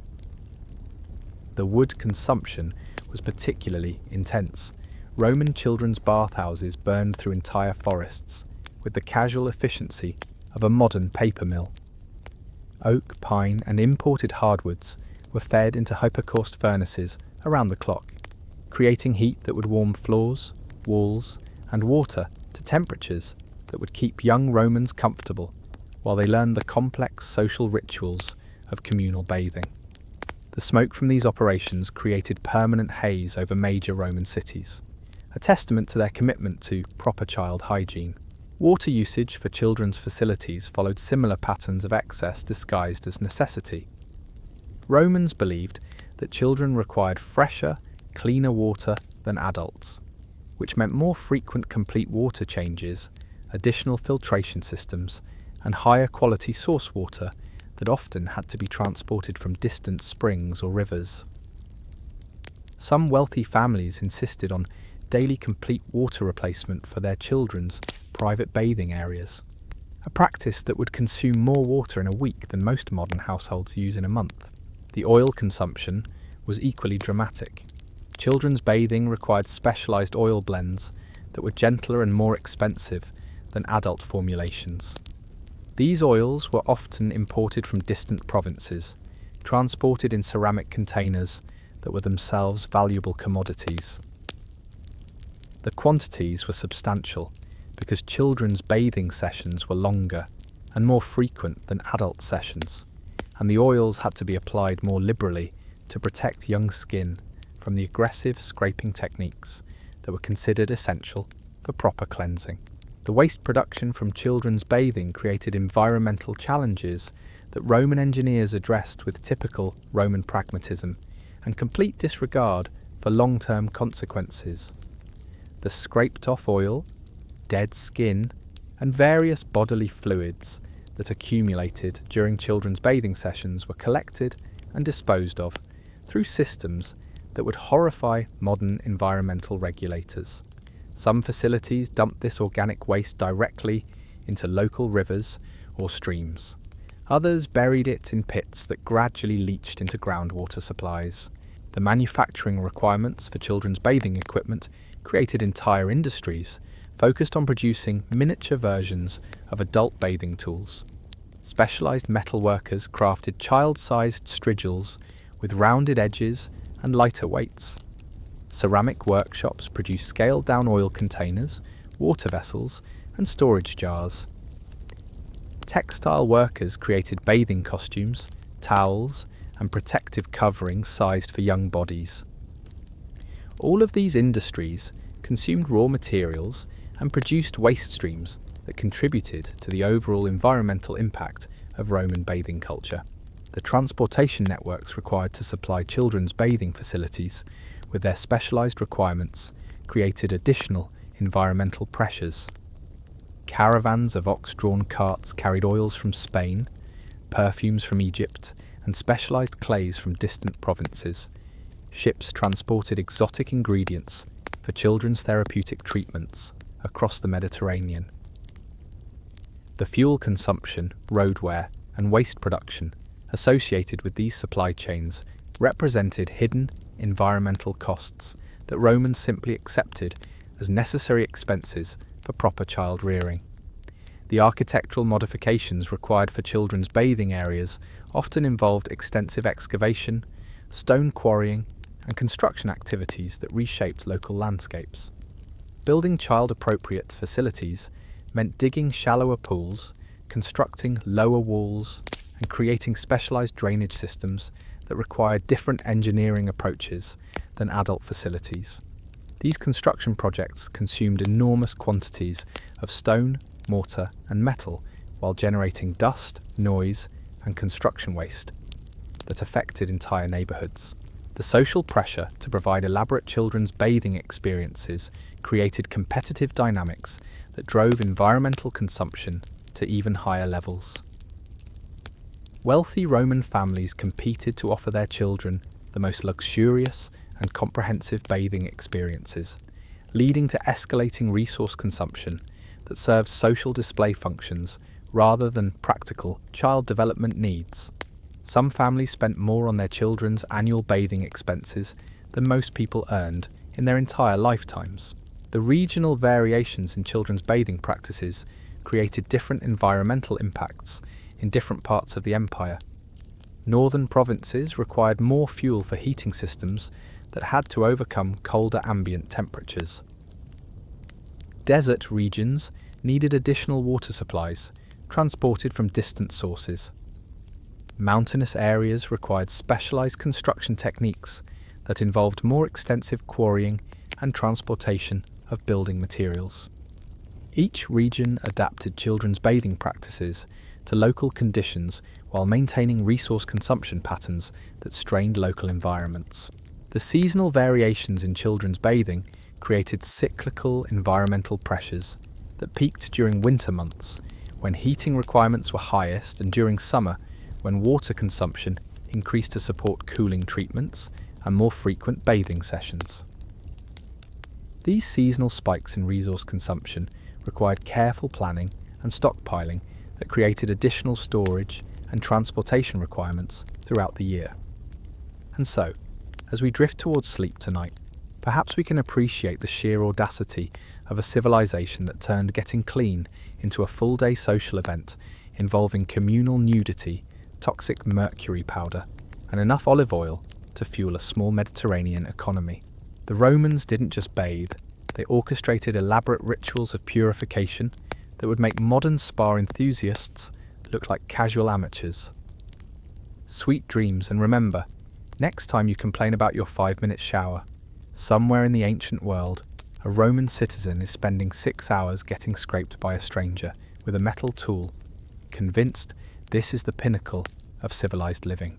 The wood consumption was particularly intense. Roman children's bathhouses burned through entire forests with the casual efficiency of a modern paper mill. Oak, pine, and imported hardwoods were fed into hypercaust furnaces around the clock, creating heat that would warm floors, walls, and water to temperatures that would keep young Romans comfortable while they learned the complex social rituals of communal bathing. The smoke from these operations created permanent haze over major Roman cities, a testament to their commitment to proper child hygiene. Water usage for children's facilities followed similar patterns of excess disguised as necessity. Romans believed that children required fresher, cleaner water than adults, which meant more frequent complete water changes, additional filtration systems, and higher quality source water that often had to be transported from distant springs or rivers. Some wealthy families insisted on daily complete water replacement for their children's private bathing areas, a practice that would consume more water in a week than most modern households use in a month. The oil consumption was equally dramatic. Children's bathing required specialised oil blends that were gentler and more expensive than adult formulations. These oils were often imported from distant provinces, transported in ceramic containers that were themselves valuable commodities. The quantities were substantial because children's bathing sessions were longer and more frequent than adult sessions, and the oils had to be applied more liberally to protect young skin from the aggressive scraping techniques that were considered essential for proper cleansing. The waste production from children's bathing created environmental challenges that Roman engineers addressed with typical Roman pragmatism and complete disregard for long-term consequences. The scraped-off oil, dead skin, and various bodily fluids that accumulated during children's bathing sessions were collected and disposed of through systems that would horrify modern environmental regulators. Some facilities dumped this organic waste directly into local rivers or streams. Others buried it in pits that gradually leached into groundwater supplies. The manufacturing requirements for children's bathing equipment created entire industries focused on producing miniature versions of adult bathing tools. Specialised metalworkers crafted child-sized strigils with rounded edges and lighter weights. Ceramic workshops produced scaled-down oil containers, water vessels, and storage jars. Textile workers created bathing costumes, towels, and protective coverings sized for young bodies. All of these industries consumed raw materials and produced waste streams that contributed to the overall environmental impact of Roman bathing culture. The transportation networks required to supply children's bathing facilities with their specialised requirements created additional environmental pressures. Caravans of ox-drawn carts carried oils from Spain, perfumes from Egypt, and specialised clays from distant provinces. Ships transported exotic ingredients for children's therapeutic treatments across the Mediterranean. The fuel consumption, road wear, and waste production associated with these supply chains represented hidden environmental costs that Romans simply accepted as necessary expenses for proper child rearing. The architectural modifications required for children's bathing areas often involved extensive excavation, stone quarrying, and construction activities that reshaped local landscapes. Building child-appropriate facilities meant digging shallower pools, constructing lower walls, and creating specialised drainage systems that required different engineering approaches than adult facilities. These construction projects consumed enormous quantities of stone, mortar, and metal while generating dust, noise, and construction waste that affected entire neighbourhoods. The social pressure to provide elaborate children's bathing experiences created competitive dynamics that drove environmental consumption to even higher levels. Wealthy Roman families competed to offer their children the most luxurious and comprehensive bathing experiences, leading to escalating resource consumption that served social display functions rather than practical child development needs. Some families spent more on their children's annual bathing expenses than most people earned in their entire lifetimes. The regional variations in children's bathing practices created different environmental impacts in different parts of the empire. Northern provinces required more fuel for heating systems that had to overcome colder ambient temperatures. Desert regions needed additional water supplies, transported from distant sources. Mountainous areas required specialised construction techniques that involved more extensive quarrying and transportation of building materials. Each region adapted children's bathing practices to local conditions while maintaining resource consumption patterns that strained local environments. The seasonal variations in children's bathing created cyclical environmental pressures that peaked during winter months when heating requirements were highest and during summer when water consumption increased to support cooling treatments and more frequent bathing sessions. These seasonal spikes in resource consumption required careful planning and stockpiling that created additional storage and transportation requirements throughout the year. And so, as we drift towards sleep tonight, perhaps we can appreciate the sheer audacity of a civilization that turned getting clean into a full-day social event involving communal nudity, toxic mercury powder, and enough olive oil to fuel a small Mediterranean economy. The Romans didn't just bathe, they orchestrated elaborate rituals of purification that would make modern spa enthusiasts look like casual amateurs. Sweet dreams, and remember, next time you complain about your 5-minute shower, somewhere in the ancient world, a Roman citizen is spending 6 hours getting scraped by a stranger with a metal tool, convinced this is the pinnacle of civilized living.